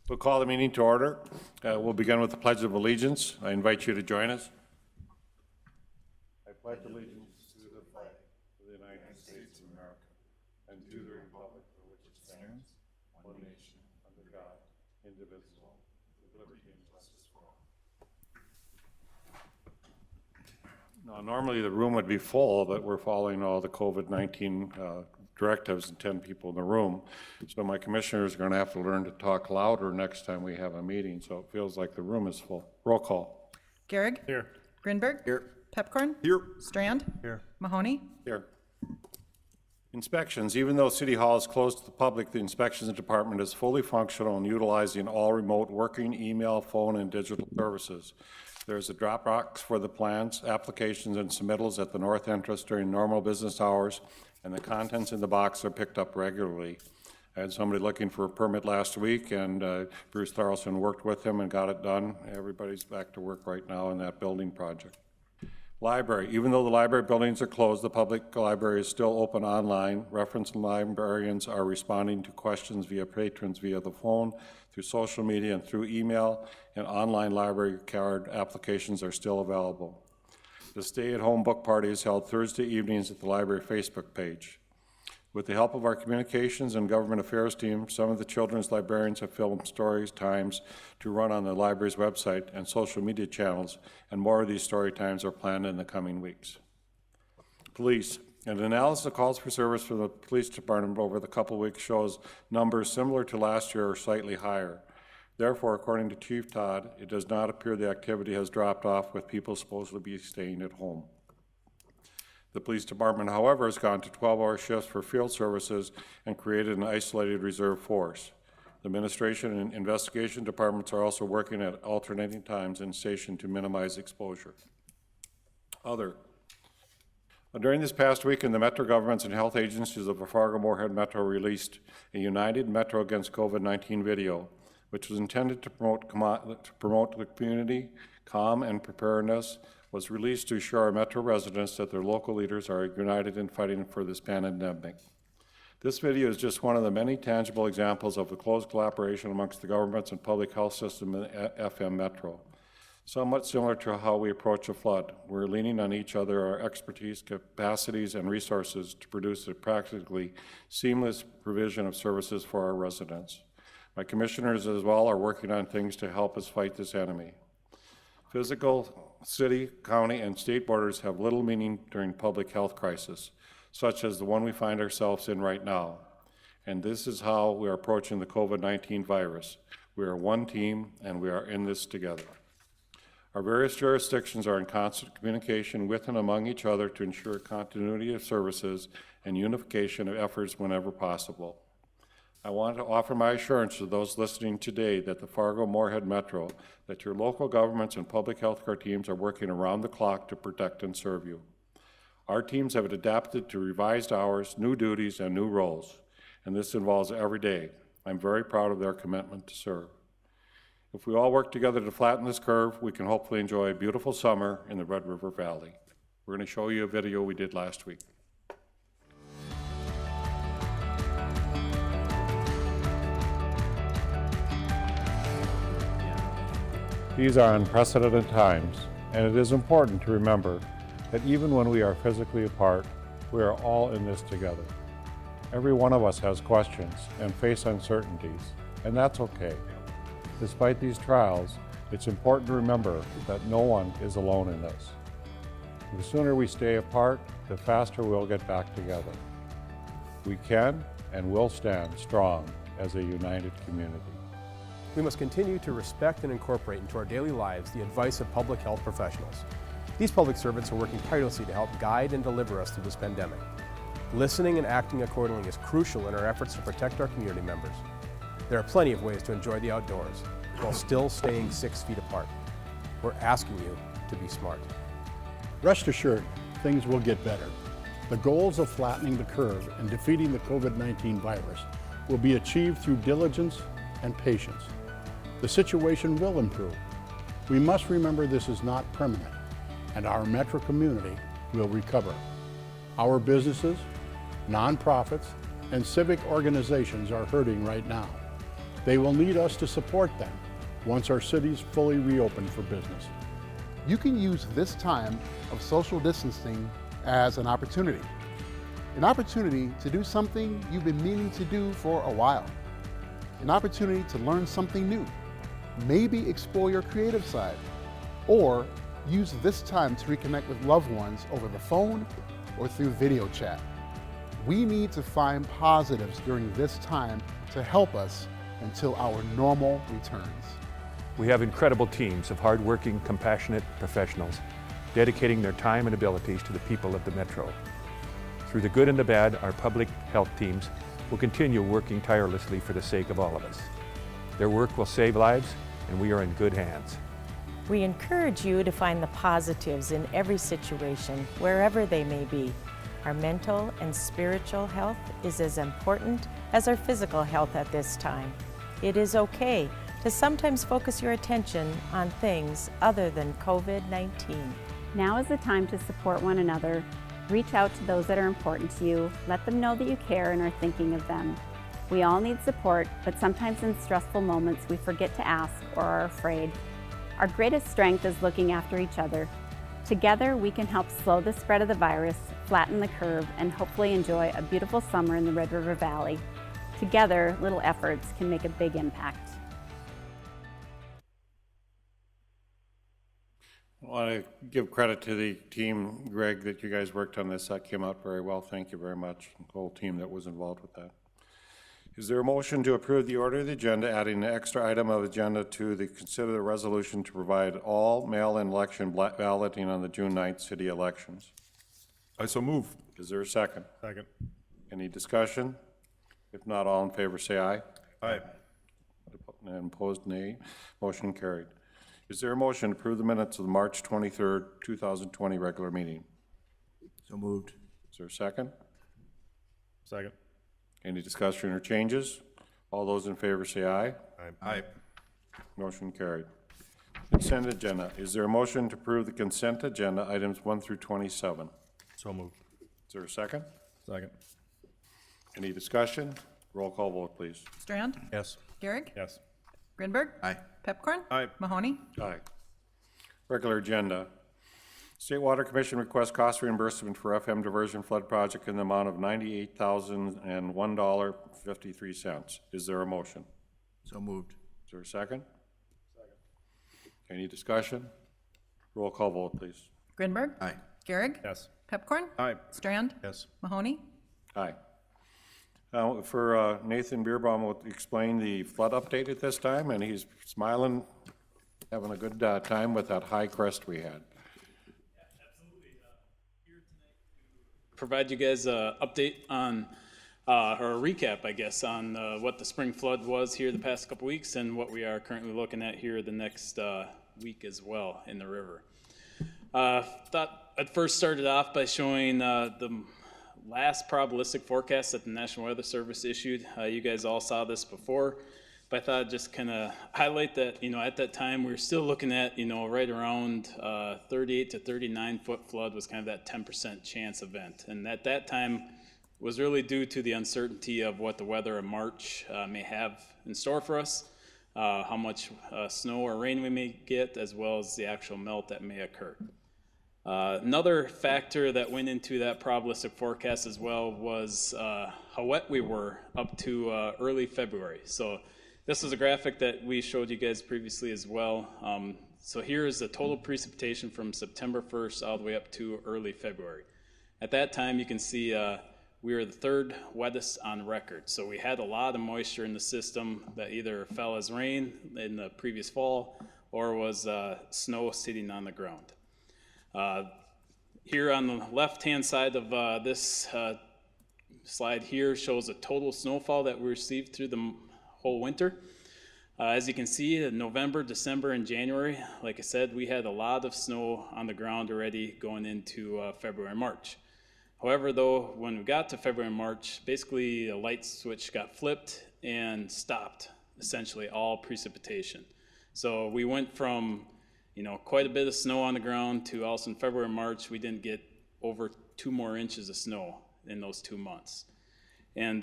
We'll call the meeting to order. We'll begin with the Pledge of Allegiance. I invite you to join us. I pledge allegiance to the flag of the United States of America and to the republic for which it stands, one nation, under God, indivisible, with liberty and justice for all. Now, normally the room would be full, but we're following all the COVID-19 directives and 10 people in the room. So my commissioners are going to have to learn to talk louder next time we have a meeting, so it feels like the room is full. Roll call. Gehrig? Here. Grinberg? Here. Pepcorn? Here. Strand? Here. Mahoney? Here. Inspections. Even though City Hall is closed to the public, the inspections department is fully functional and utilizing all remote working, email, phone, and digital services. There's a drop box for the plans, applications, and submittals at the north entrance during normal business hours, and the contents in the box are picked up regularly. I had somebody looking for a permit last week, and Bruce Tharlson worked with him and got it done. Everybody's back to work right now in that building project. Library. Even though the library buildings are closed, the public library is still open online. Reference librarians are responding to questions via patrons via the phone, through social media, and through email, and online library card applications are still available. The stay-at-home book party is held Thursday evenings at the library Facebook page. With the help of our communications and government affairs team, some of the children's librarians have filmed story times to run on the library's website and social media channels, and more of these story times are planned in the coming weeks. Police. An analysis of calls for service from the police department over the couple weeks shows numbers similar to last year or slightly higher. Therefore, according to Chief Todd, it does not appear the activity has dropped off with people supposedly be staying at home. The police department, however, has gone to 12-hour shifts for field services and created an isolated reserve force. The administration and investigation departments are also working at alternating times in station to minimize exposure. Other. During this past weekend, the Metro governments and health agencies of the Fargo-Moorhead Metro released a United Metro Against COVID-19 video, which was intended to promote the community, calm, and preparedness, was released to assure our Metro residents that their local leaders are united in fighting for this pandemic. This video is just one of the many tangible examples of the close collaboration amongst the governments and public health system in FM Metro. Somewhat similar to how we approach a flood, we're leaning on each other, our expertise, capacities, and resources to produce a practically seamless provision of services for our residents. My commissioners as well are working on things to help us fight this enemy. Physical city, county, and state borders have little meaning during public health crisis, such as the one we find ourselves in right now. And this is how we are approaching the COVID-19 virus. We are one team, and we are in this together. Our various jurisdictions are in constant communication with and among each other to ensure continuity of services and unification of efforts whenever possible. I want to offer my assurance to those listening today that the Fargo-Moorhead Metro, that your local governments and public health care teams are working around the clock to protect and serve you. Our teams have adapted to revised hours, new duties, and new roles, and this involves every day. I'm very proud of their commitment to serve. If we all work together to flatten this curve, we can hopefully enjoy a beautiful summer in the Red River Valley. We're going to show you a video we did last week. These are unprecedented times, and it is important to remember that even when we are physically apart, we are all in this together. Every one of us has questions and face uncertainties, and that's okay. Despite these trials, it's important to remember that no one is alone in this. The sooner we stay apart, the faster we'll get back together. We can and will stand strong as a united community. We must continue to respect and incorporate into our daily lives the advice of public health professionals. These public servants are working tirelessly to help guide and deliver us through this pandemic. Listening and acting accordingly is crucial in our efforts to protect our community members. There are plenty of ways to enjoy the outdoors while still staying 6 feet apart. We're asking you to be smart. Rest assured, things will get better. The goals of flattening the curve and defeating the COVID-19 virus will be achieved through diligence and patience. The situation will improve. We must remember this is not permanent, and our Metro community will recover. Our businesses, nonprofits, and civic organizations are hurting right now. They will need us to support them once our cities fully reopen for business. You can use this time of social distancing as an opportunity to do something you've been meaning to do for a while, an opportunity to learn something new, maybe explore your creative side, or use this time to reconnect with loved ones over the phone or through video chat. We need to find positives during this time to help us until our normal returns. We have incredible teams of hardworking, compassionate professionals dedicating their time and abilities to the people of the Metro. Through the good and the bad, our public health teams will continue working tirelessly for the sake of all of us. Their work will save lives, and we are in good hands. We encourage you to find the positives in every situation, wherever they may be. Our mental and spiritual health is as important as our physical health at this time. It is okay to sometimes focus your attention on things other than COVID-19. Now is the time to support one another. Reach out to those that are important to you. Let them know that you care and are thinking of them. We all need support, but sometimes in stressful moments we forget to ask or are afraid. Our greatest strength is looking after each other. Together we can help slow the spread of the virus, flatten the curve, and hopefully enjoy a beautiful summer in the Red River Valley. Together, little efforts can make a big impact. I want to give credit to the team, Greg, that you guys worked on this. That came out very well. Thank you very much, the whole team that was involved with that. Is there a motion to approve the order of the agenda, adding an extra item of agenda to consider the resolution to provide all mail-in election balloting on the June 9th city elections? I so move. Is there a second? Second. Any discussion? If not, all in favor say aye. Aye. And opposed, nay. Motion carried. Is there a motion to approve the minutes of the March 23rd, 2020 regular meeting? So moved. Is there a second? Second. Any discussion or changes? All those in favor say aye. Aye. Motion carried. Consent agenda. Is there a motion to approve the consent agenda, items 1 through 27? So moved. Is there a second? Second. Any discussion? Roll call vote, please. Strand? Yes. Gehrig? Yes. Grinberg? Aye. Pepcorn? Aye. Mahoney? Aye. Regular agenda. State Water Commission requests cost reimbursement for FM diversion flood project in the amount of $98,001.53. Is there a motion? So moved. Is there a second? Second. Any discussion? Roll call vote, please. Grinberg? Aye. Gehrig? Yes. Pepcorn? Aye. Strand? Yes. Mahoney? Aye. For Nathan Beerbaum will explain the flood update at this time, and he's smiling, having a good time with that high crest we had. Provide you guys an update on, or a recap, I guess, on what the spring flood was here the past couple weeks and what we are currently looking at here the next week as well in the river. Thought I'd first started off by showing the last probabilistic forecast that the National Weather Service issued. You guys all saw this before, but I thought I'd just kind of highlight that, at that time we were still looking at, right around 38 to 39 foot flood was kind of that 10% chance event. And at that time was really due to the uncertainty of what the weather in March may have in store for us, how much snow or rain we may get, as well as the actual melt that may occur. Another factor that went into that probabilistic forecast as well was how wet we were up to early February. So this is a graphic that we showed you guys previously as well. So here is the total precipitation from September 1st all the way up to early February. At that time, you can see we were the third wettest on record. So we had a lot of moisture in the system that either fell as rain in the previous fall or was snow sitting on the ground. Here on the left-hand side of this slide here shows the total snowfall that we received through the whole winter. As you can see, in November, December, and January, like I said, we had a lot of snow on the ground already going into February and March. However, though, when we got to February and March, basically a light switch got flipped and stopped essentially all precipitation. So we went from quite a bit of snow on the ground to also in February and March, we didn't get over 2 more inches of snow in those 2 months. And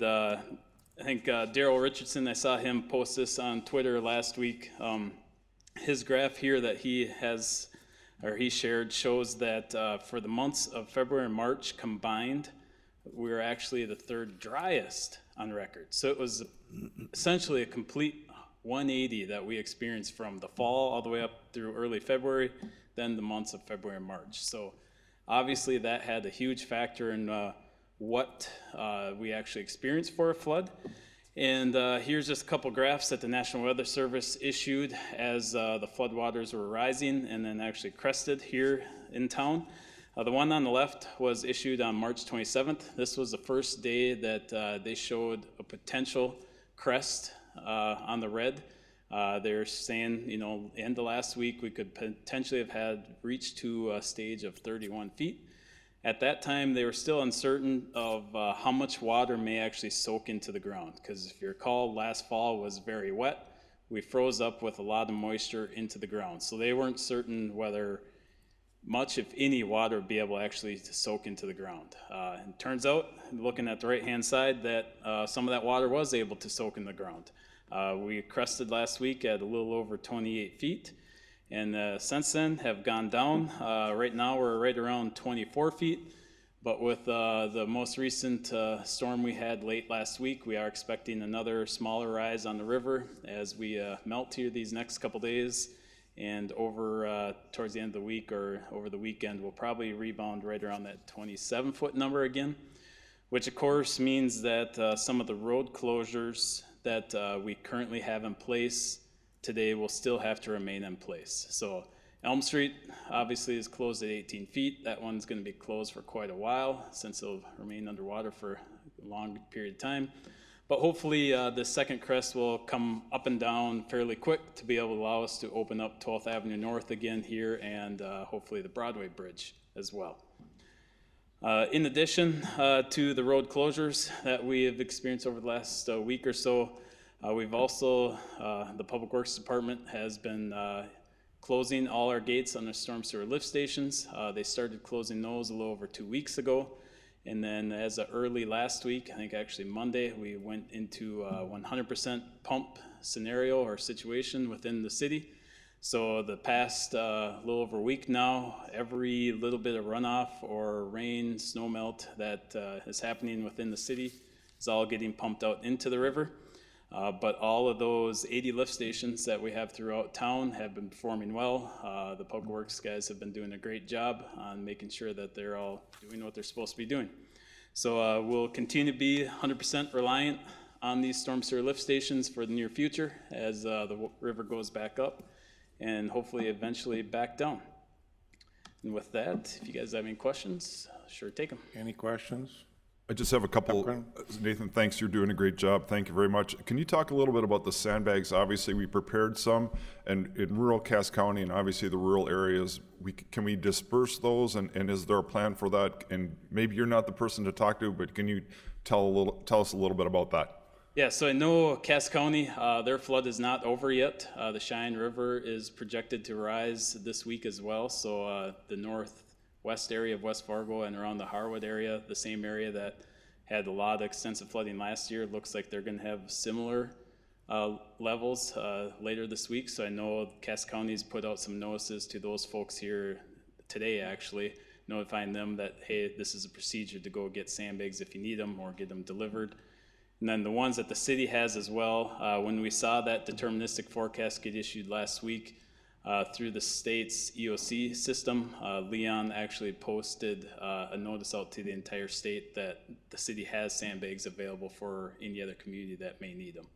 I think Daryl Richardson, I saw him post this on Twitter last week. His graph here that he has, or he shared, shows that for the months of February and March combined, we were actually the third driest on record. So it was essentially a complete 180 that we experienced from the fall all the way up through early February, then the months of February and March. So obviously that had a huge factor in what we actually experienced for a flood. And here's just a couple graphs that the National Weather Service issued as the floodwaters were rising and then actually crested here in town. The one on the left was issued on March 27th. This was the first day that they showed a potential crest on the red. They're saying, you know, end of last week, we could potentially have had reached to a stage of 31 feet. At that time, they were still uncertain of how much water may actually soak into the ground. Because if you recall, last fall was very wet. We froze up with a lot of moisture into the ground. So they weren't certain whether much, if any, water would be able actually to soak into the ground. And turns out, looking at the right-hand side, that some of that water was able to soak in the ground. We crested last week at a little over 28 feet, and since then have gone down. Right now we're right around 24 feet, but with the most recent storm we had late last week, we are expecting another smaller rise on the river as we melt here these next couple days. And over towards the end of the week or over the weekend, we'll probably rebound right around that 27-foot number again, which of course means that some of the road closures that we currently have in place today will still have to remain in place. So Elm Street obviously is closed at 18 feet. That one's going to be closed for quite a while since it'll remain underwater for a long period of time. But hopefully the second crest will come up and down fairly quick to be able to allow us to open up 12th Avenue North again here and hopefully the Broadway Bridge as well. In addition to the road closures that we have experienced over the last week or so, we've also, the Public Works Department has been closing all our gates on the storm sewer lift stations. They started closing those a little over 2 weeks ago. And then as of early last week, I think actually Monday, we went into a 100% pump scenario or situation within the city. So the past little over a week now, every little bit of runoff or rain, snow melt that is happening within the city is all getting pumped out into the river. But all of those 80 lift stations that we have throughout town have been performing well. The Public Works guys have been doing a great job on making sure that they're all doing what they're supposed to be doing. So we'll continue to be 100% reliant on these storm sewer lift stations for the near future as the river goes back up and hopefully eventually back down. And with that, if you guys have any questions, sure take them. Any questions? I just have a couple. Nathan, thanks. You're doing a great job. Thank you very much. Can you talk a little bit about the sandbags? Obviously, we prepared some, and in rural Cass County and obviously the rural areas, can we disperse those, and is there a plan for that? And maybe you're not the person to talk to, but can you tell us a little bit about that? Yeah, so I know Cass County, their flood is not over yet. The Cheyenne River is projected to rise this week as well. So the northwest area of West Fargo and around the Harwood area, the same area that had a lot of extensive flooding last year, looks like they're going to have similar levels later this week. So I know Cass County's put out some notices to those folks here today, actually, notifying them that, hey, this is a procedure to go get sandbags if you need them or get them delivered. And then the ones that the city has as well, when we saw that deterministic forecast get issued last week through the state's EOC system, Leon actually posted a notice out to the entire state that the city has sandbags available for any other community that may need them.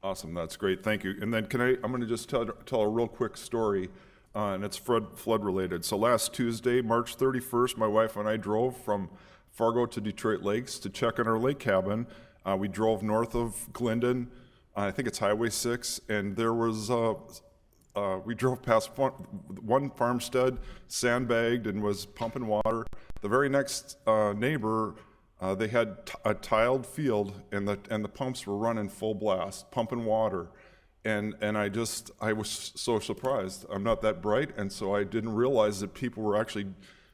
Awesome, that's great, thank you. And then I'm going to just tell a real quick story, and it's flood related. So last Tuesday, March 31st, my wife and I drove from Fargo to Detroit Lakes to check on our lake cabin. We drove north of Glendon, I think it's Highway 6, and there was, we drove past one farmstead, sandbagged and was pumping water. The very next neighbor, they had a tiled field and the pumps were running full blast, pumping water. And I was so surprised. I'm not that bright, and so I didn't realize that people were actually,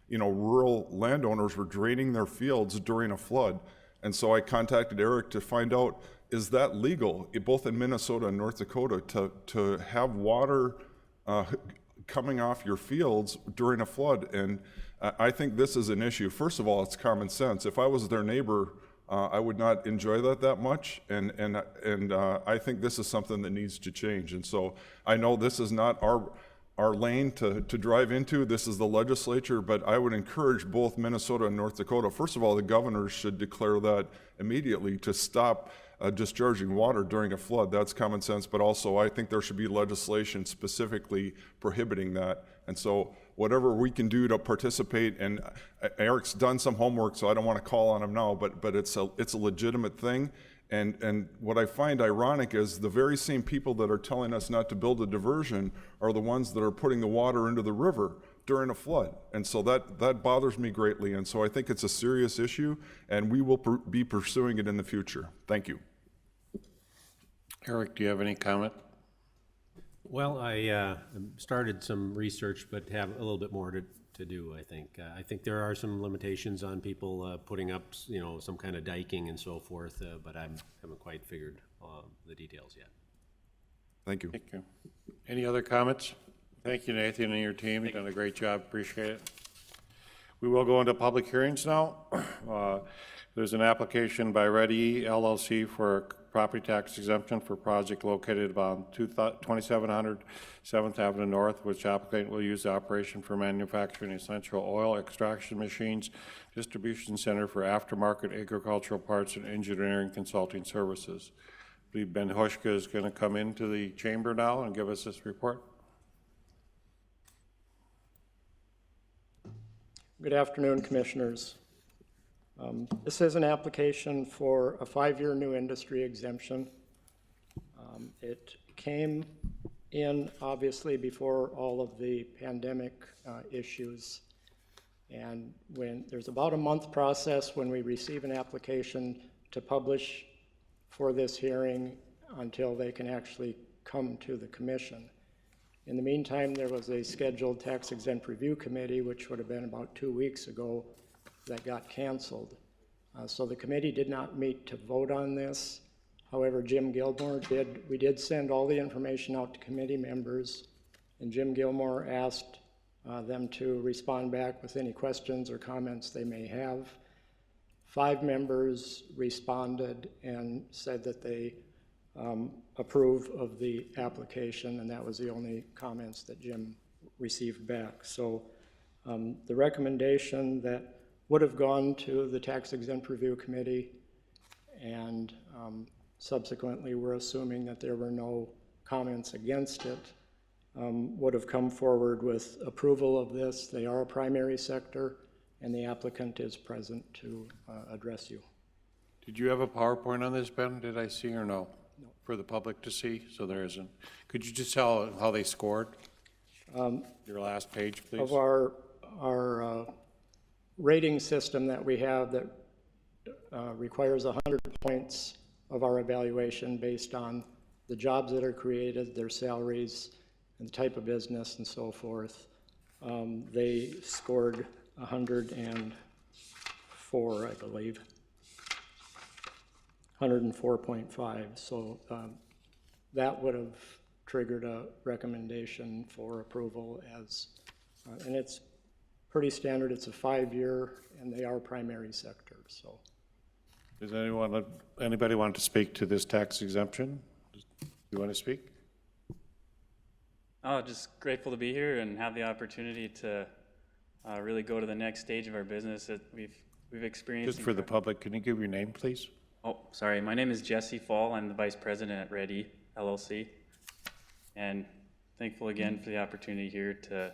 rural landowners were draining their fields during a flood. And so I contacted Eric to find out, is that legal, both in Minnesota and North Dakota, to have water coming off your fields during a flood? And I think this is an issue. First of all, it's common sense. If I was their neighbor, I would not enjoy that much, and I think this is something that needs to change. And so I know this is not our lane to drive into. This is the legislature, but I would encourage both Minnesota and North Dakota. First of all, the governors should declare that immediately to stop discharging water during a flood. That's common sense, but also I think there should be legislation specifically prohibiting that. And so whatever we can do to participate, and Eric's done some homework, so I don't want to call on him now, but it's a legitimate thing. And what I find ironic is the very same people that are telling us not to build a diversion are the ones that are putting the water into the river during a flood. And so that bothers me greatly. And so I think it's a serious issue, and we will be pursuing it in the future. Thank you. Eric, do you have any comment? Well, I started some research, but have a little bit more to do, I think. I think there are some limitations on people putting up, some kind of diking and so forth, but I haven't quite figured the details yet. Thank you. Thank you. Any other comments? Thank you, Nathan, and your team. You've done a great job. Appreciate it. We will go into public hearings now. There's an application by RECONNECT LLC for property tax exemption for project located on 2700 7th Avenue North, which applicant will use the operation for manufacturing essential oil extraction machines, distribution center for aftermarket agricultural parts and engineering consulting services. I believe Ben Hushka is going to come into the chamber now and give us this report. Good afternoon, Commissioners. This is an application for a 5-year new industry exemption. It came in obviously before all of the pandemic issues, and when there's about a month process when we receive an application to publish for this hearing until they can actually come to the Commission. In the meantime, there was a scheduled tax exempt review committee, which would have been about 2 weeks ago, that got canceled. So the committee did not meet to vote on this. However, Jim Gilmore did. We did send all the information out to committee members, and Jim Gilmore asked them to respond back with any questions or comments they may have. 5 members responded and said that they approve of the application, and that was the only comments that Jim received back. So the recommendation that would have gone to the Tax Exempt Review Committee, and subsequently we're assuming that there were no comments against it, would have come forward with approval of this. They are a primary sector, and the applicant is present to address you. Did you have a PowerPoint on this, Ben? Did I see or no? No. For the public to see? So there isn't. Could you just tell how they scored? Your last page, please. Of our rating system that we have that requires 100 points of our evaluation based on the jobs that are created, their salaries, and the type of business and so forth. They scored 104, I believe. 104.5. So that would have triggered a recommendation for approval as, and it's pretty standard. It's a 5-year, and they are primary sector. So, does anybody want to speak to this tax exemption? You want to speak? Oh, just grateful to be here and have the opportunity to really go to the next stage of our business that we've experienced. Just for the public, can you give your name, please? Oh, sorry. My name is Jesse Fall. I'm the Vice President at RECONNECT LLC, and thankful again for the opportunity here to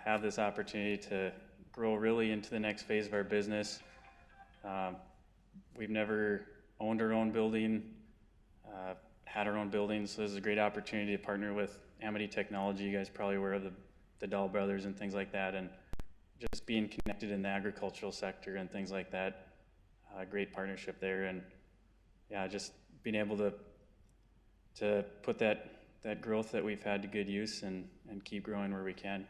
have this opportunity to grow really into the next phase of our business. We've never owned our own building, had our own building, so this is a great opportunity to partner with Amity Technology. You guys are probably aware of the Dahl brothers and things like that, and just being connected in the agricultural sector and things like that. Great partnership there, and yeah, just being able to put that growth that we've had to good use and keep growing where we can.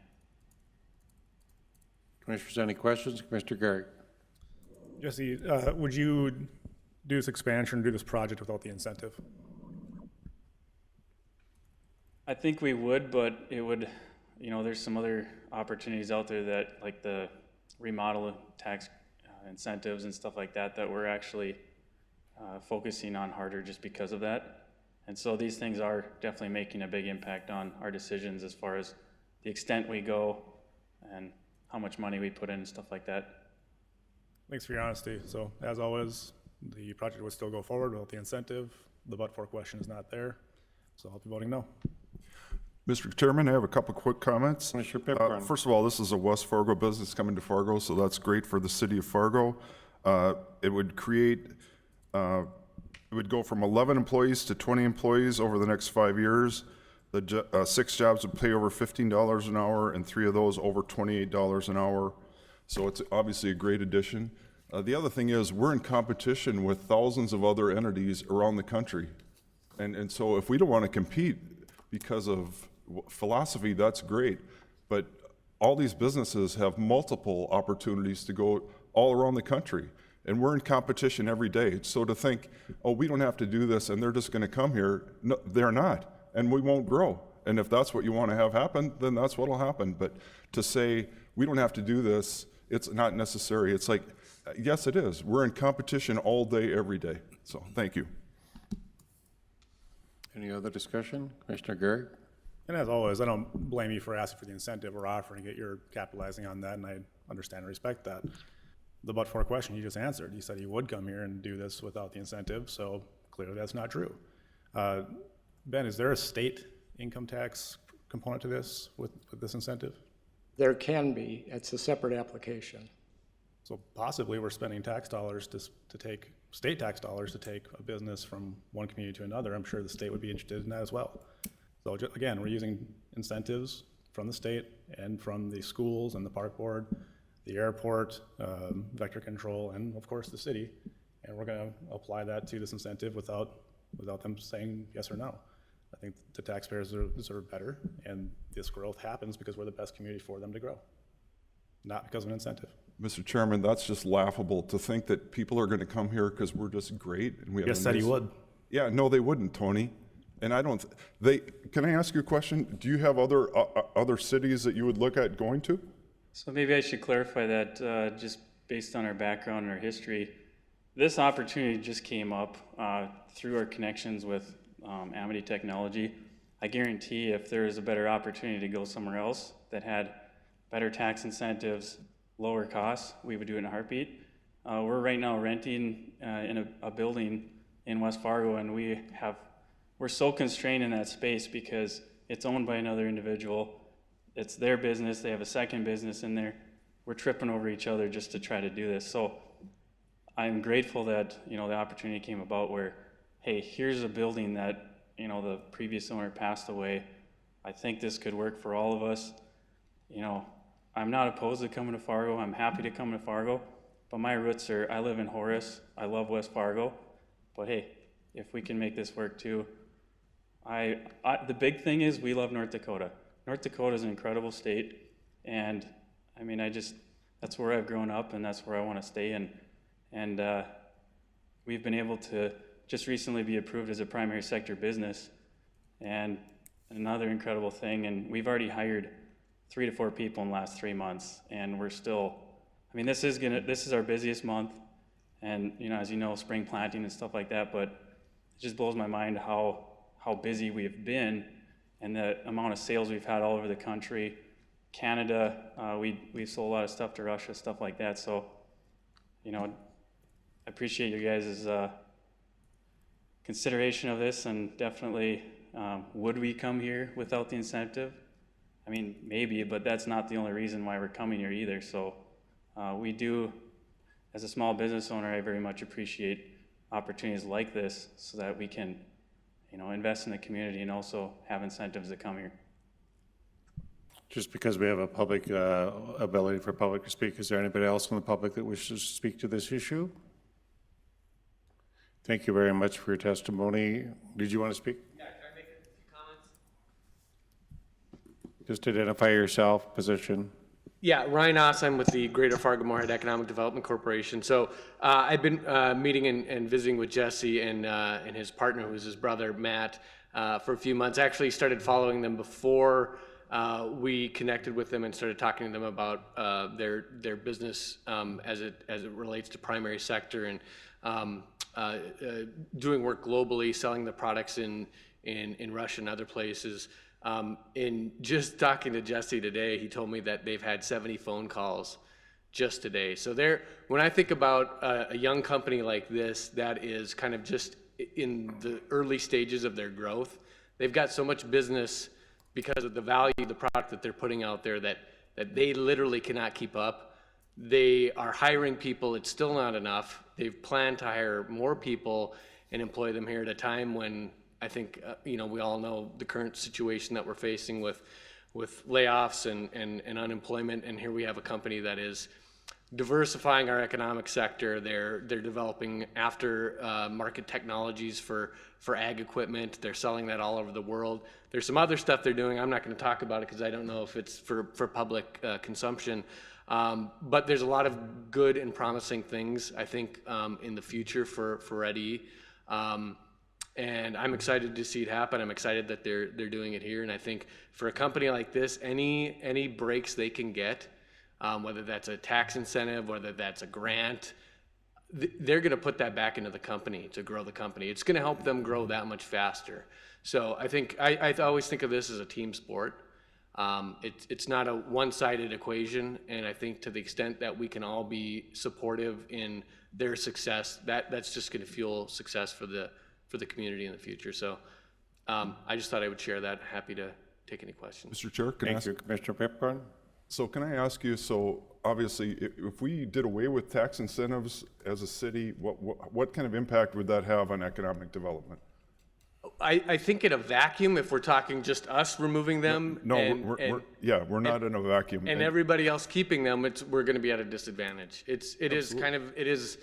Commissioners, any questions? Commissioner Gary. Jesse, would you do this expansion, do this project without the incentive? I think we would, but it would, there's some other opportunities out there that, like the remodel tax incentives and stuff like that, that we're actually focusing on harder just because of that. And so these things are definitely making a big impact on our decisions as far as the extent we go and how much money we put in and stuff like that. Thanks for your honesty. So as always, the project would still go forward without the incentive. The but-for question is not there, so I'll be voting no. Mr. Chairman, I have a couple quick comments. Commissioner Pipcorn. First of all, this is a West Fargo business coming to Fargo, so that's great for the city of Fargo. It would create, it would go from 11 employees to 20 employees over the next 5 years. The 6 jobs would pay over $15 an hour, and 3 of those over $28 an hour. So it's obviously a great addition. The other thing is we're in competition with thousands of other entities around the country. And so if we don't want to compete because of philosophy, that's great. But all these businesses have multiple opportunities to go all around the country. And we're in competition every day. So to think, oh, we don't have to do this and they're just going to come here, no, they're not. And we won't grow. And if that's what you want to have happen, then that's what will happen. But to say we don't have to do this, it's not necessary. It's like, yes, it is. We're in competition all day, every day. So thank you. Any other discussion? Commissioner Gary? And as always, I don't blame you for asking for the incentive or offering it. You're capitalizing on that, and I understand and respect that. The but-for question you just answered. You said you would come here and do this without the incentive, so clearly that's not true. Ben, is there a state income tax component to this with this incentive? There can be. It's a separate application. So possibly we're spending tax dollars to take, state tax dollars to take a business from one community to another. I'm sure the state would be interested in that as well. So again, we're using incentives from the state and from the schools and the park board, the airport, vector control, and of course the city. And we're gonna apply that to this incentive without them saying yes or no. I think the taxpayers deserve better, and this growth happens because we're the best community for them to grow, not because of an incentive. Mr. Chairman, that's just laughable to think that people are going to come here because we're just great. And we have Just said he would. Yeah, no, they wouldn't, Tony. And I don't, can I ask you a question? Do you have other cities that you would look at going to? So maybe I should clarify that just based on our background and our history. This opportunity just came up through our connections with Amity Technology. I guarantee if there is a better opportunity to go somewhere else that had better tax incentives, lower costs, we would do it in a heartbeat. We're right now renting in a building in West Fargo, and we're so constrained in that space because it's owned by another individual. It's their business. They have a second business in there. We're tripping over each other just to try to do this. So I'm grateful that the opportunity came about where, hey, here's a building that the previous owner passed away. I think this could work for all of us. I'm not opposed to coming to Fargo. I'm happy to come to Fargo, but my roots are, I live in Horace. I love West Fargo, but hey, if we can make this work too. The big thing is we love North Dakota. North Dakota is an incredible state, and I mean, that's where I've grown up, and that's where I want to stay in. And we've been able to just recently be approved as a primary sector business, and another incredible thing, and we've already hired 3 to 4 people in the last 3 months, and we're still, I mean, this is our busiest month, and as you know, spring planting and stuff like that, but it just blows my mind how busy we've been and the amount of sales we've had all over the country. Canada, we sold a lot of stuff to Russia, stuff like that, so, I appreciate you guys' consideration of this, and definitely, would we come here without the incentive? I mean, maybe, but that's not the only reason why we're coming here either. So we do, as a small business owner, I very much appreciate opportunities like this so that we can, invest in the community and also have incentives to come here. Just because we have a public ability for public to speak, is there anybody else in the public that wishes to speak to this issue? Thank you very much for your testimony. Did you want to speak? Yeah, can I make a few comments? Just identify yourself, position. Yeah, Ryan Oss, I'm with the Greater Fargo Moorhead Economic Development Corporation. So I've been meeting and visiting with Jesse and his partner, who's his brother, Matt, for a few months. Actually started following them before we connected with them and started talking to them about their business as it relates to primary sector and doing work globally, selling the products in Russia and other places. In just talking to Jesse today, he told me that they've had 70 phone calls just today. So when I think about a young company like this that is kind of just in the early stages of their growth, they've got so much business because of the value of the product that they're putting out there that they literally cannot keep up. They are hiring people. It's still not enough. They've planned to hire more people and employ them here at a time when I think, we all know the current situation that we're facing with layoffs and unemployment. And here we have a company that is diversifying our economic sector. They're developing market technologies for ag equipment. They're selling that all over the world. There's some other stuff they're doing. I'm not going to talk about it because I don't know if it's for public consumption. But there's a lot of good and promising things, I think, in the future for REDE. And I'm excited to see it happen. I'm excited that they're doing it here. And I think for a company like this, any breaks they can get, whether that's a tax incentive, whether that's a grant, they're going to put that back into the company to grow the company. It's going to help them grow that much faster. So I think I always think of this as a team sport. It's not a one-sided equation. And I think to the extent that we can all be supportive in their success, that's just going to fuel success for the community in the future. So I just thought I would share that. Happy to take any questions. Mr. Chair, Thank you, Commissioner Pipcorn. So can I ask you, so obviously if we did away with tax incentives as a city, what kind of impact would that have on economic development? I think in a vacuum, if we're talking just us removing them, we're not in a vacuum. And everybody else keeping them, we're going to be at a disadvantage. It is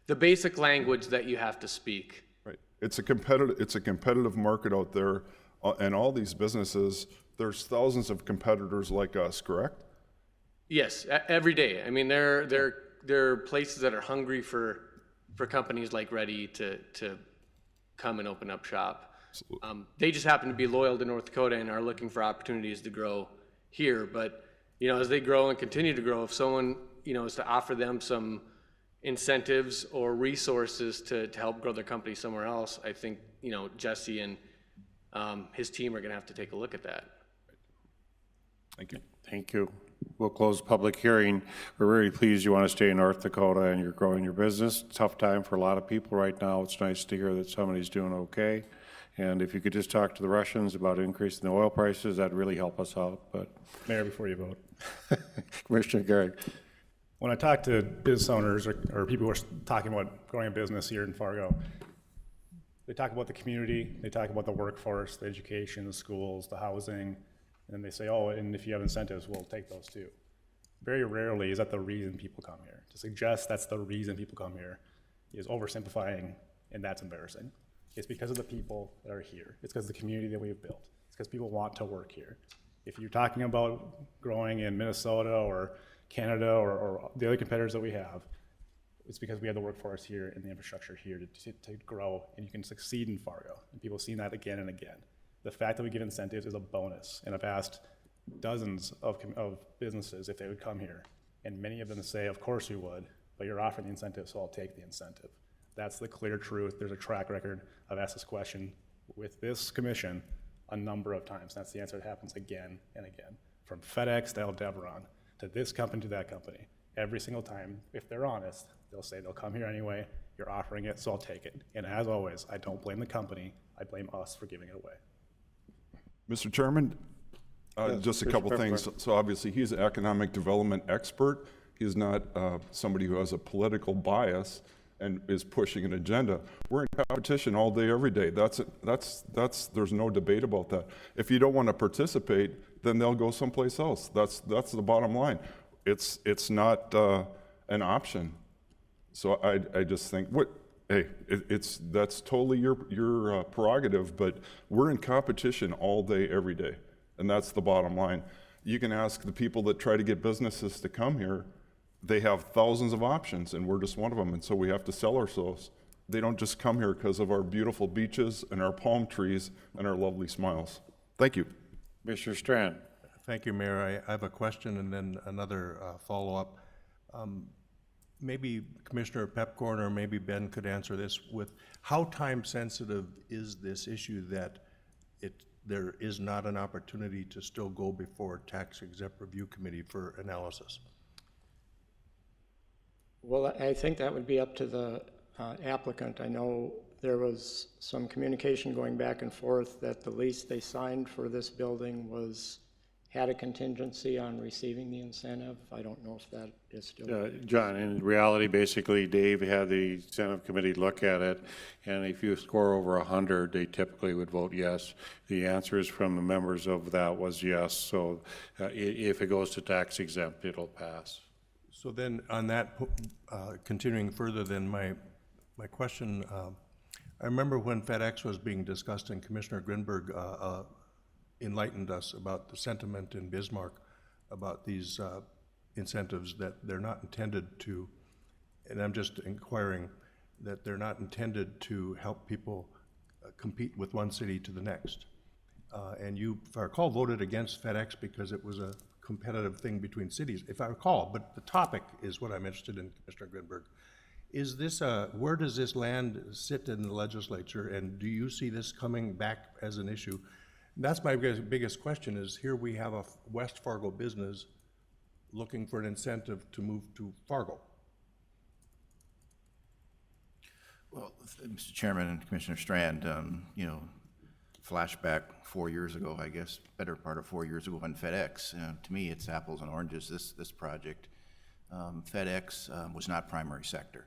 the basic language that you have to speak. Right. It's a competitive market out there, and all these businesses. There's thousands of competitors like us, correct? Yes, every day. I mean, there are places that are hungry for companies like REDE to come and open up shop. They just happen to be loyal to North Dakota and are looking for opportunities to grow here. But as they grow and continue to grow, if someone is to offer them some incentives or resources to help grow their company somewhere else, I think Jesse and his team are going to have to take a look at that. Thank you. Thank you. We'll close the public hearing. We're really pleased you want to stay in North Dakota and you're growing your business. Tough time for a lot of people right now. It's nice to hear that somebody's doing okay. And if you could just talk to the Russians about increasing the oil prices, that'd really help us out. But Mayor, before you vote. Commissioner Garrick. When I talk to business owners or people who are talking about growing a business here in Fargo, they talk about the community, they talk about the workforce, the education, the schools, the housing, and they say, oh, and if you have incentives, we'll take those too. Very rarely is that the reason people come here. To suggest that's the reason people come here is oversimplifying, and that's embarrassing. It's because of the people that are here. It's because of the community that we've built. It's because people want to work here. If you're talking about growing in Minnesota or Canada or the other competitors that we have, it's because we have the workforce here and the infrastructure here to grow, and you can succeed in Fargo. And people have seen that again and again. The fact that we give incentives is a bonus, and I've asked dozens of businesses if they would come here, and many of them say, of course we would, but you're offering the incentive, so I'll take the incentive. That's the clear truth. There's a track record. I've asked this question with this commission a number of times. That's the answer. It happens again and again. From FedEx to Aldevron, to this company to that company. Every single time, if they're honest, they'll say they'll come here anyway, you're offering it, so I'll take it. And as always, I don't blame the company, I blame us for giving it away. Mr. Chairman, just a couple things. So obviously he's an economic development expert. He's not somebody who has a political bias and is pushing an agenda. We're in competition all day, every day. There's no debate about that. If you don't want to participate, then they'll go someplace else. That's the bottom line. It's not an option. So I just think, that's totally your prerogative, but we're in competition all day, every day. And that's the bottom line. You can ask the people that try to get businesses to come here. They have thousands of options, and we're just one of them, and so we have to sell ourselves. They don't just come here because of our beautiful beaches and our palm trees and our lovely smiles. Thank you. Mr. Strand. Thank you, Mayor. I have a question and then another follow-up. Maybe Commissioner Pepcorn or maybe Ben could answer this with how time-sensitive is this issue that there is not an opportunity to still go before Tax Exempt Review Committee for analysis? Well, I think that would be up to the applicant. I know there was some communication going back and forth that the lease they signed for this building had a contingency on receiving the incentive. I don't know if that is still. John, in reality, basically, Dave had the incentive committee look at it, and if you score over 100, they typically would vote yes. The answers from the members of that was yes. So if it goes to tax exempt, it'll pass. So then on that, continuing further than my question, I remember when FedEx was being discussed and Commissioner Grinberg enlightened us about the sentiment in Bismarck about these incentives, that they're not intended to, and I'm just inquiring, that they're not intended to help people compete with one city to the next. And you, if I recall, voted against FedEx because it was a competitive thing between cities, if I recall, but the topic is what I'm interested in, Commissioner Grinberg. Is this where does this land sit in the legislature, and do you see this coming back as an issue? That's my biggest question is, here we have a West Fargo business looking for an incentive to move to Fargo. Well, Mr. Chairman and Commissioner Strand, you know, flashback 4 years ago, I guess, better part of 4 years ago when FedEx, to me it's apples and oranges, this project. FedEx was not primary sector.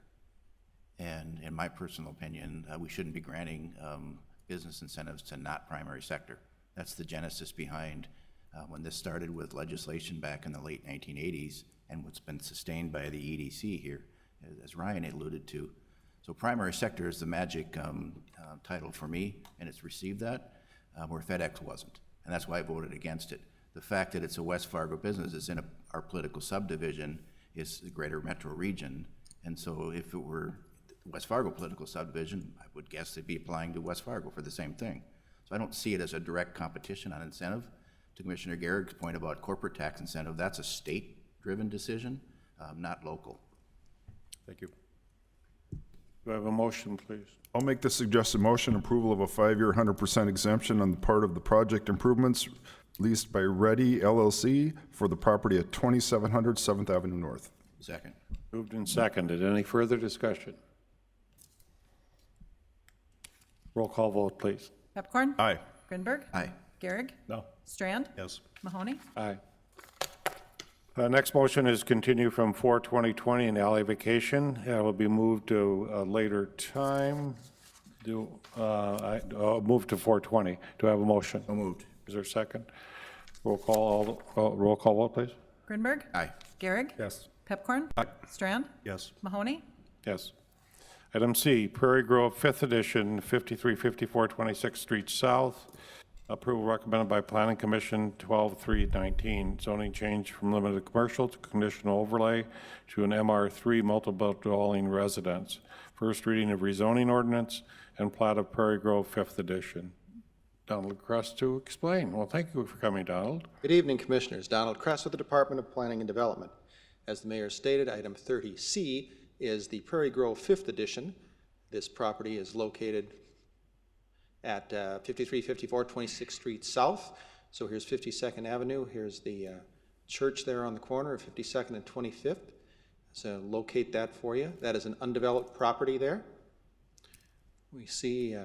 And in my personal opinion, we shouldn't be granting business incentives to not primary sector. That's the genesis behind when this started with legislation back in the late 1980s and what's been sustained by the EDC here, as Ryan alluded to. So primary sector is the magic title for me, and it's received that, where FedEx wasn't. And that's why I voted against it. The fact that it's a West Fargo business is in our political subdivision is the greater metro region. And so if it were West Fargo political subdivision, I would guess they'd be applying to West Fargo for the same thing. So I don't see it as a direct competition on incentive. To Commissioner Garrick's point about corporate tax incentive, that's a state-driven decision, not local. Thank you. Do I have a motion, please? I'll make the suggested motion, approval of a 5-year 100% exemption on the part of the project improvements leased by Ready LLC for the property at 2700 7th Avenue North. Second. Moved and seconded. Any further discussion? Roll call vote, please. Pepcorn? Aye. Grinberg? Aye. Garrig? No. Strand? Yes. Mahoney? Aye. Next motion is continue from 4/20/20 in Alley Vacation. It will be moved to a later time. Move to 4/20. Do I have a motion? So moved. Is there a second? Roll call vote, please. Grinberg? Aye. Garrig? Yes. Pepcorn? Aye. Strand? Yes. Mahoney? Yes. Item C, Prairie Grove, 5th edition, 5354 26th Street South. Approval recommended by Planning Commission, 12/3/19. Zoning change from limited commercial to conditional overlay to an MR3 multiple dwelling residence. First reading of rezoning ordinance and plat of Prairie Grove, 5th edition. Donald Crest to explain. Well, thank you for coming, Donald. Good evening, Commissioners. Donald Crest with the Department of Planning and Development. As the Mayor stated, item 30C is the Prairie Grove 5th edition. This property is located at 5354 26th Street South. So here's 52nd Avenue. Here's the church there on the corner of 52nd and 25th. So locate that for you. That is an undeveloped property there. We see,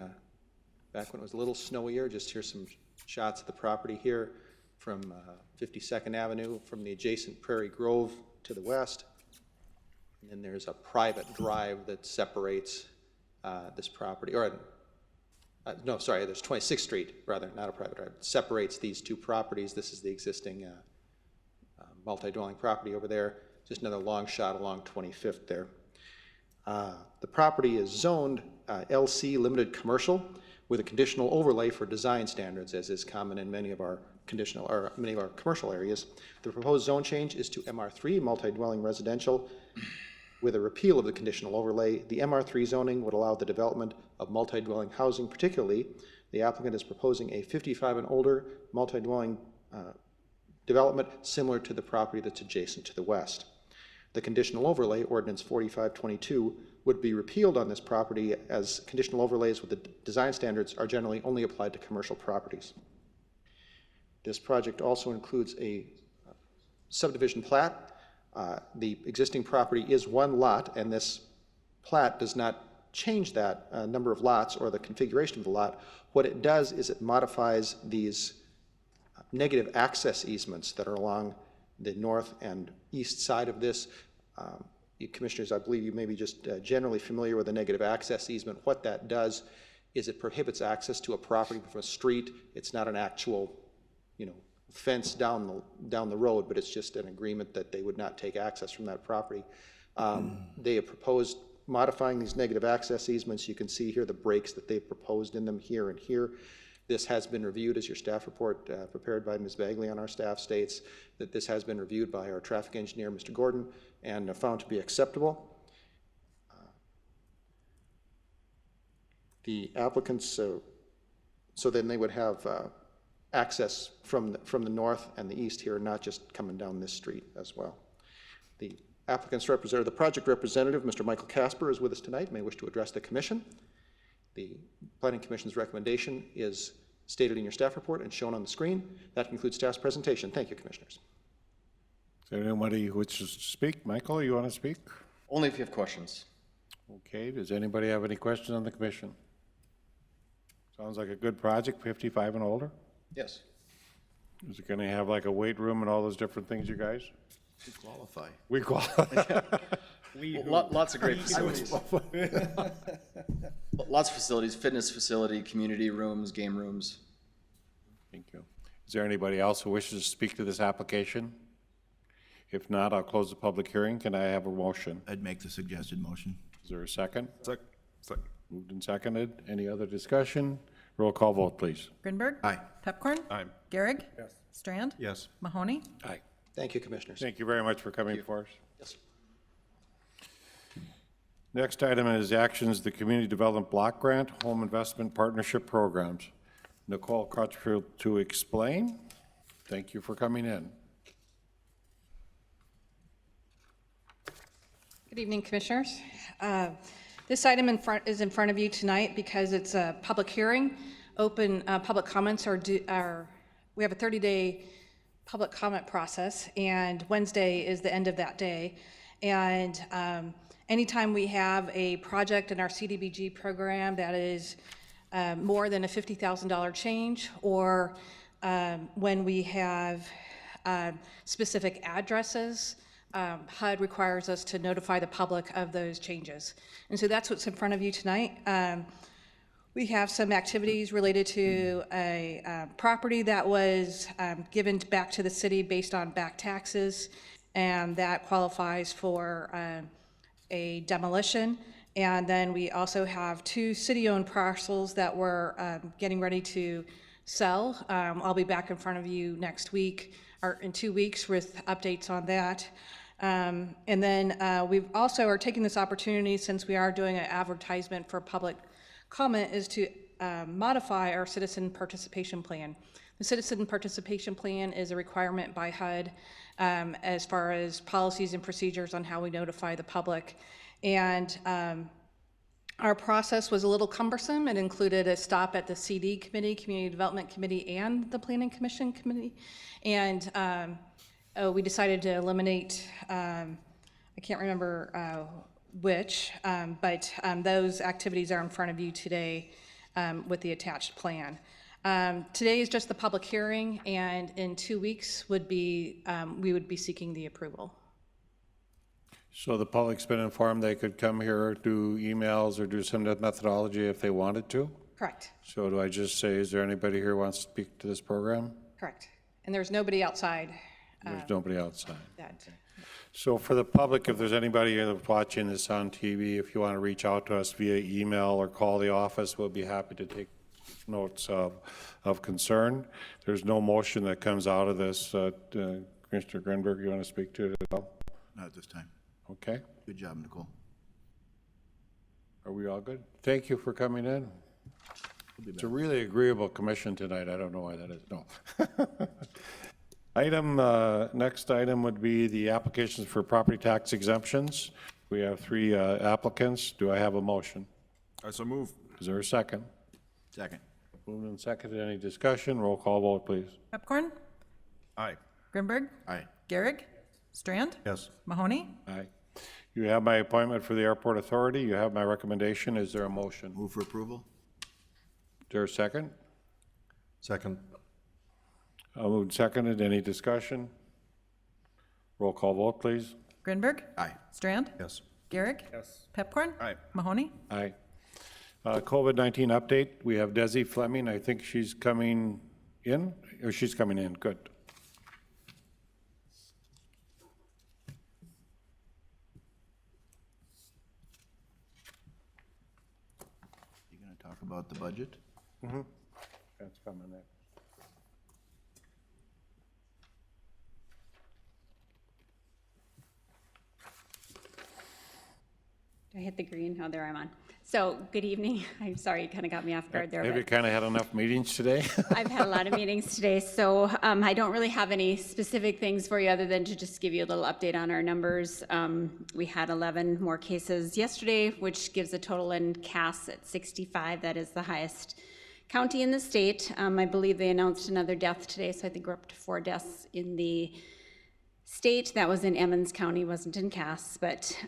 back when it was a little snowier, just here's some shots of the property here from 52nd Avenue, from the adjacent Prairie Grove to the west. And then there's a private drive that separates this property, or no, sorry, there's 26th Street, rather, not a private drive. It separates these two properties. This is the existing multi-dwelling property over there. Just another long shot along 25th there. The property is zoned LC Limited Commercial with a conditional overlay for design standards, as is common in many of our commercial areas. The proposed zone change is to MR3, multi-dwelling residential, with a repeal of the conditional overlay. The MR3 zoning would allow the development of multi-dwelling housing. Particularly, the applicant is proposing a 55 and older multi-dwelling development similar to the property that's adjacent to the west. The conditional overlay, ordinance 4522, would be repealed on this property, as conditional overlays with the design standards are generally only applied to commercial properties. This project also includes a subdivision plat. The existing property is one lot, and this plat does not change that number of lots or the configuration of the lot. What it does is it modifies these negative access easements that are along the north and east side of this. You commissioners, I believe you may be just generally familiar with a negative access easement. What that does is it prohibits access to a property from a street. It's not an actual, fence down the road, but it's just an agreement that they would not take access from that property. They have proposed modifying these negative access easements. You can see here the breaks that they've proposed in them here and here. This has been reviewed, as your staff report prepared by Ms. Bagley on our staff states, that this has been reviewed by our traffic engineer, Mr. Gordon, and found to be acceptable. The applicants, so then they would have access from the north and the east here, not just coming down this street as well. The applicant's representative, the project representative, Mr. Michael Casper, is with us tonight, may wish to address the commission. The Planning Commission's recommendation is stated in your staff report and shown on the screen. That concludes staff's presentation. Thank you, commissioners. Is there anybody who wishes to speak? Michael, you want to speak? Only if you have questions. Okay, does anybody have any questions on the commission? Sounds like a good project, 55 and older. Yes. Is it going to have like a weight room and all those different things, you guys? We qualify. We qualify. Lots of great facilities. Lots of facilities, fitness facility, community rooms, game rooms. Thank you. Is there anybody else who wishes to speak to this application? If not, I'll close the public hearing. Can I have a motion? I'd make the suggested motion. Is there a second? Second. Moved and seconded. Any other discussion? Roll call vote, please. Grinberg? Aye. Pepcorn? Aye. Gehrig? Yes. Strand? Yes. Mahoney? Aye. Thank you, commissioners. Thank you very much for coming for us. Yes. Next item is actions, the Community Development Block Grant Home Investment Partnership Programs. Nicole Crutchfield to explain. Thank you for coming in. Good evening, commissioners. This item is in front of you tonight because it's a public hearing. Open public comments we have a 30-day public comment process, and Wednesday is the end of that day. And anytime we have a project in our CDBG program that is more than a $50,000 change, or when we have specific addresses, HUD requires us to notify the public of those changes. And so that's what's in front of you tonight. We have some activities related to a property that was given back to the city based on back taxes, and that qualifies for a demolition. And then we also have 2 city-owned parcels that we're getting ready to sell. I'll be back in front of you next week, or in 2 weeks, with updates on that. And then we also are taking this opportunity, since we are doing an advertisement for public comment, is to modify our citizen participation plan. The citizen participation plan is a requirement by HUD as far as policies and procedures on how we notify the public. And our process was a little cumbersome. It included a stop at the CD committee, Community Development Committee, and the Planning Commission committee. And we decided to eliminate, I can't remember which, but those activities are in front of you today with the attached plan. Today is just the public hearing, and in 2 weeks would be, we would be seeking the approval. So the public's been informed they could come here, do emails, or do some methodology if they wanted to? Correct. So do I just say, is there anybody here who wants to speak to this program? Correct. And there's nobody outside. There's nobody outside. That. So for the public, if there's anybody here that's watching this on TV, if you want to reach out to us via email or call the office, we'll be happy to take notes of concern. There's no motion that comes out of this. Commissioner Grinberg, you want to speak to it at all? Not at this time. Okay. Good job, Nicole. Are we all good? Thank you for coming in. It's a really agreeable commission tonight. I don't know why that is. No. Next item would be the applications for property tax exemptions. We have 3 applicants. Do I have a motion? I so move. Is there a second? Second. Moved and seconded. Any discussion? Roll call vote, please. Pepcorn? Aye. Grinberg? Aye. Garrick? Strand? Yes. Mahoney? Aye. You have my appointment for the Airport Authority. You have my recommendation. Is there a motion? Move for approval. Is there a second? Second. Moved and seconded. Any discussion? Roll call vote, please. Grinberg? Aye. Strand? Yes. Garrick? Yes. Pepcorn? Aye. Mahoney? Aye. COVID-19 update. We have Desi Fleming. I think she's coming in, or she's coming in. Good. You going to talk about the budget? Mm-hmm. That's coming next. Do I hit the green? Oh, there I'm on. So, good evening. I'm sorry, you kind of got me off guard there. Have but you kind of had enough meetings today? I've had a lot of meetings today, so I don't really have any specific things for you other than to just give you a little update on our numbers. We had 11 more cases yesterday, which gives a total in Cass at 65. That is the highest county in the state. I believe they announced another death today, so I think we're up to 4 deaths in the state. That was in Emmons County, wasn't in Cass, but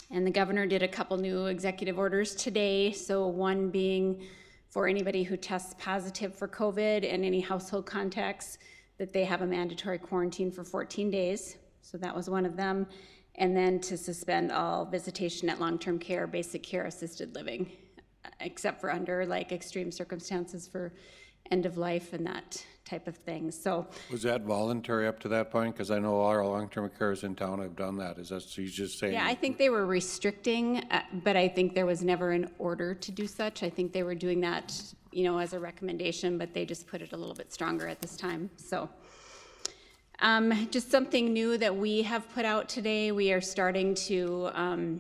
and the governor did a couple new executive orders today. So one being for anybody who tests positive for COVID and any household contacts, that they have a mandatory quarantine for 14 days. So that was one of them. And then to suspend all visitation at long-term care, basic care, assisted living, except for under like extreme circumstances for end of life and that type of thing. So Was that voluntary up to that point? Because I know all our long-term carers in town have done that. Is that, so you just saying? yeah, I think they were restricting, but I think there was never an order to do such. I think they were doing that, you know, as a recommendation, but they just put it a little bit stronger at this time. So just something new that we have put out today. We are starting to,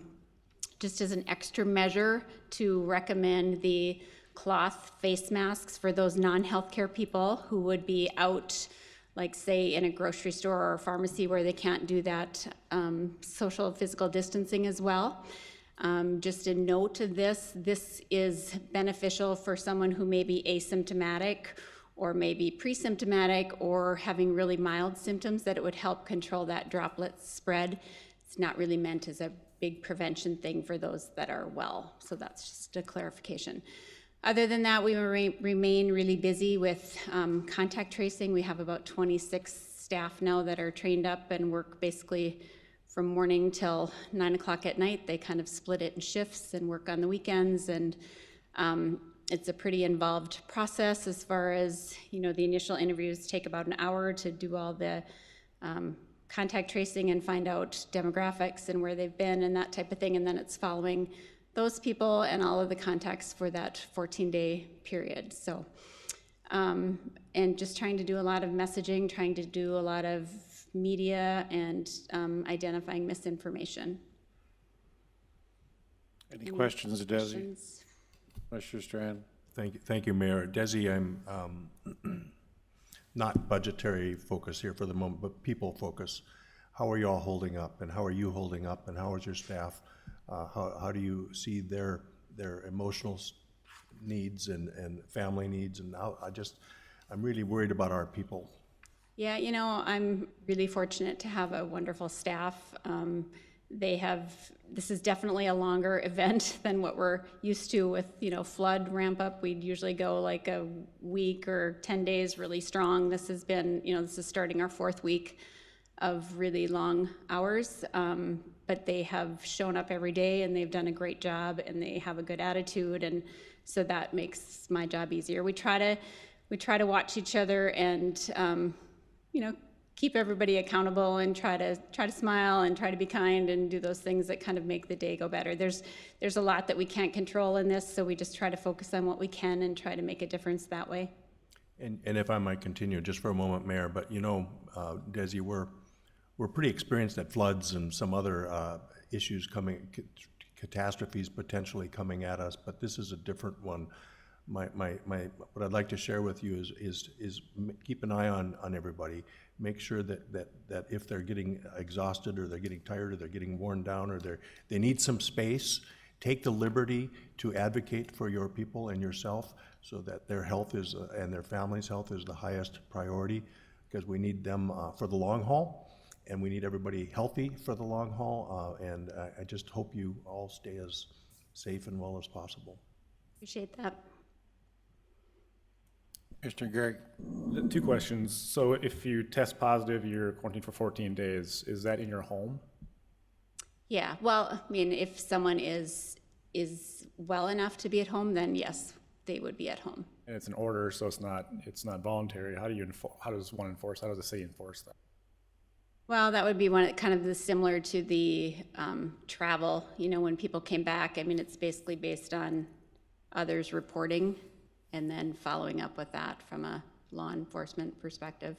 just as an extra measure, to recommend the cloth face masks for those non-healthcare people who would be out, like say in a grocery store or a pharmacy where they can't do that social physical distancing as well. Just a note of this is beneficial for someone who may be asymptomatic or maybe pre-symptomatic or having really mild symptoms, that it would help control that droplet spread. It's not really meant as a big prevention thing for those that are well. So that's just a clarification. Other than that, we remain really busy with contact tracing. We have about 26 staff now that are trained up and work basically from morning till 9 o'clock at night. They kind of split it in shifts and work on the weekends, and it's a pretty involved process as far as, you know, the initial interviews take about an hour to do all the contact tracing and find out demographics and where they've been and that type of thing, and then it's following those people and all of the contacts for that 14-day period. So, and just trying to do a lot of messaging, trying to do a lot of media and identifying misinformation. Any questions, Desi? Mr. Strand? Thank you, Mayor. Desi, I'm not budgetary focus here for the moment, but people focus. How are you all holding up, and how are you holding up, and how is your staff? How do you see their emotional needs and family needs? And I'm really worried about our people. Yeah, you know, I'm really fortunate to have a wonderful staff. This is definitely a longer event than what we're used to with, you know, flood ramp up. We'd usually go like a week or 10 days really strong. This has been, you know, this is starting our 4th week of really long hours. But they have shown up every day and they've done a great job and they have a good attitude, and so that makes my job easier. We try to watch each other and you know, keep everybody accountable and try to smile and try to be kind and do those things that kind of make the day go better. There's a lot that we can't control in this, so we just try to focus on what we can and try to make a difference that way. And if I might continue just for a moment, Mayor, but you know, Desi, we're pretty experienced at floods and some other issues coming, catastrophes potentially coming at us, but this is a different one. What I'd like to share with you is keep an eye on everybody. Make sure that if they're getting exhausted or they're getting tired or they're getting worn down or they need some space, take the liberty to advocate for your people and yourself so that their health is and their family's health is the highest priority, because we need them for the long haul, and we need everybody healthy for the long haul, and I just hope you all stay as safe and well as possible. Appreciate that. Mr. Gregg. 2 questions. So if you test positive, you're quarantined for 14 days. Is that in your home? Yeah, well, I mean, if someone is well enough to be at home, then yes, they would be at home. And it's an order, so it's not voluntary. How does the city enforce that? Well, that would be one kind of similar to the travel. You know, when people came back, I mean, it's basically based on others reporting and then following up with that from a law enforcement perspective.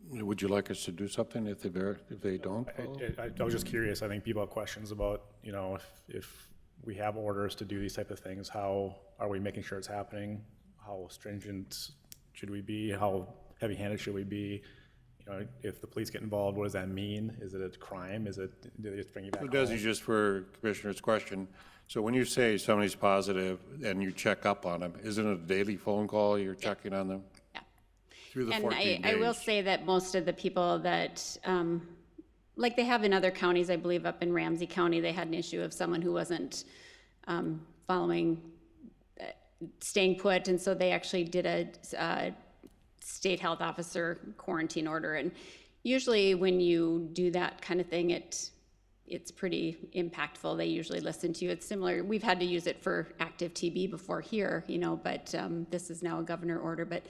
Would you like us to do something if they don't follow? I was just curious. I think people have questions about, you know, if we have orders to do these type of things, how are we making sure it's happening? How stringent should we be? How heavy-handed should we be? You know, if the police get involved, what does that mean? Is it a crime? Do they just bring you back home? Desi, just for Commissioner's question, so when you say somebody's positive and you check up on them, isn't it a daily phone call you're checking on them? Yeah. Through the And 14 days. I will say that most of the people that, like they have in other counties, I believe up in Ramsey County, they had an issue of someone who wasn't following, staying put, and so they actually did a state health officer quarantine order. And usually when you do that kind of thing, it's pretty impactful. They usually listen to you. It's similar. We've had to use it for active TB before here, you know, but this is now a governor order. But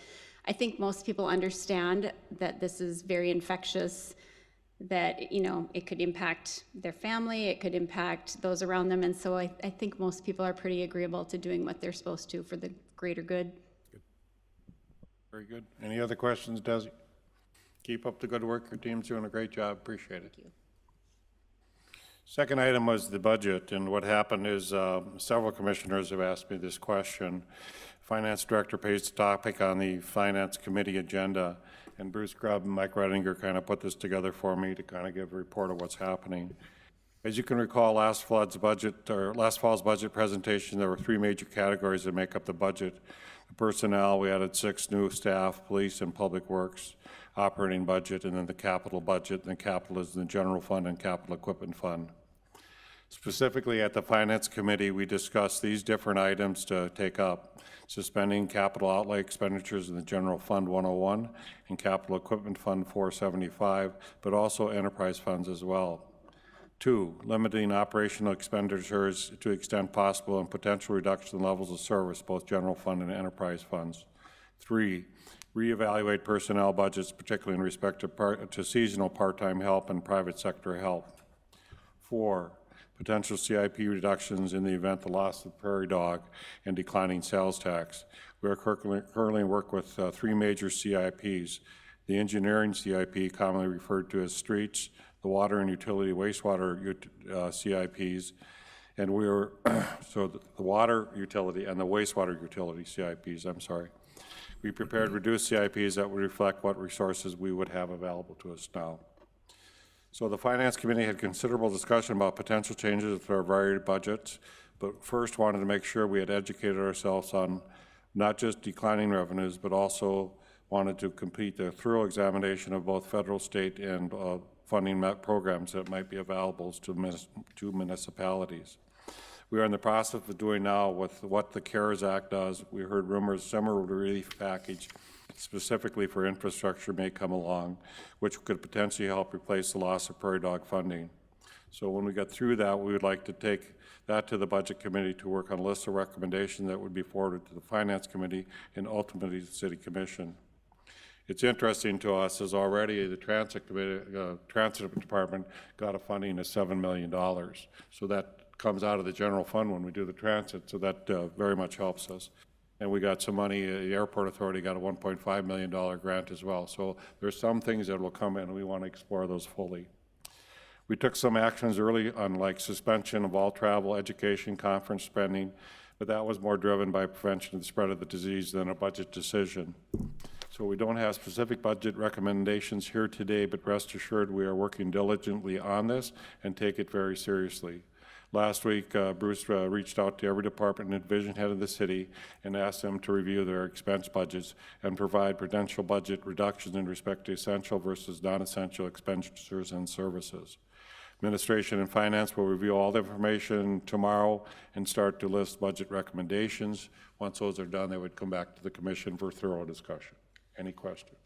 I think most people understand that this is very infectious, that, you know, it could impact their family, it could impact those around them. And so I think most people are pretty agreeable to doing what they're supposed to for the greater good. Very good. Any other questions, Desi? Keep up the good work. Your team's doing a great job. Appreciate it. Thank you. Second item was the budget, and what happened is several commissioners have asked me this question. Finance Director pays the topic on the Finance Committee agenda, and Bruce Grubb and Mike Redinger kind of put this together for me to kind of give a report of what's happening. As you can recall, last fall's budget presentation, there were 3 major categories that make up the budget. The personnel, we added 6 new staff, police and public works, operating budget, and then the capital budget, and the capital is the general fund and capital equipment fund. Specifically at the Finance Committee, we discussed these different items to take up: suspending capital outlay expenditures in the General Fund 101 and Capital Equipment Fund 475, but also enterprise funds as well. 2, limiting operational expenditures to the extent possible and potential reduction in levels of service, both general fund and enterprise funds. 3, reevaluate personnel budgets, particularly in respect to seasonal part-time help and private sector help. 4, potential CIP reductions in the event the loss of prairie dog and declining sales tax. We are currently work with 3 major CIPs: the engineering CIP, commonly referred to as streets, the water and utility wastewater CIPs, and we are, so the water utility and the wastewater utility CIPs, I'm sorry. We prepared reduced CIPs that would reflect what resources we would have available to us now. So the Finance Committee had considerable discussion about potential changes to our varied budgets, but first wanted to make sure we had educated ourselves on not just declining revenues, but also wanted to complete the thorough examination of both federal, state, and funding programs that might be available to municipalities. We are in the process of doing now with what the CARES Act does. We heard rumors summer relief package specifically for infrastructure may come along, which could potentially help replace the loss of prairie dog funding. So when we get through that, we would like to take that to the Budget Committee to work on a list of recommendations that would be forwarded to the Finance Committee and ultimately the City Commission. It's interesting to us is already the transit department got a funding of $7 million. So that comes out of the general fund when we do the transit, so that very much helps us. And we got some money, the airport authority got a $1.5 million grant as well. So there's some things that will come in, and we want to explore those fully. We took some actions early on, like suspension of all travel, education, conference spending, but that was more driven by prevention of the spread of the disease than a budget decision. So we don't have specific budget recommendations here today, but rest assured we are working diligently on this and take it very seriously. Last week, Bruce reached out to every department and division head of the city and asked them to review their expense budgets and provide potential budget reductions in respect to essential versus non-essential expenditures and services. Administration and Finance will review all the information tomorrow and start to list budget recommendations. Once those are done, they would come back to the Commission for thorough discussion. Any questions?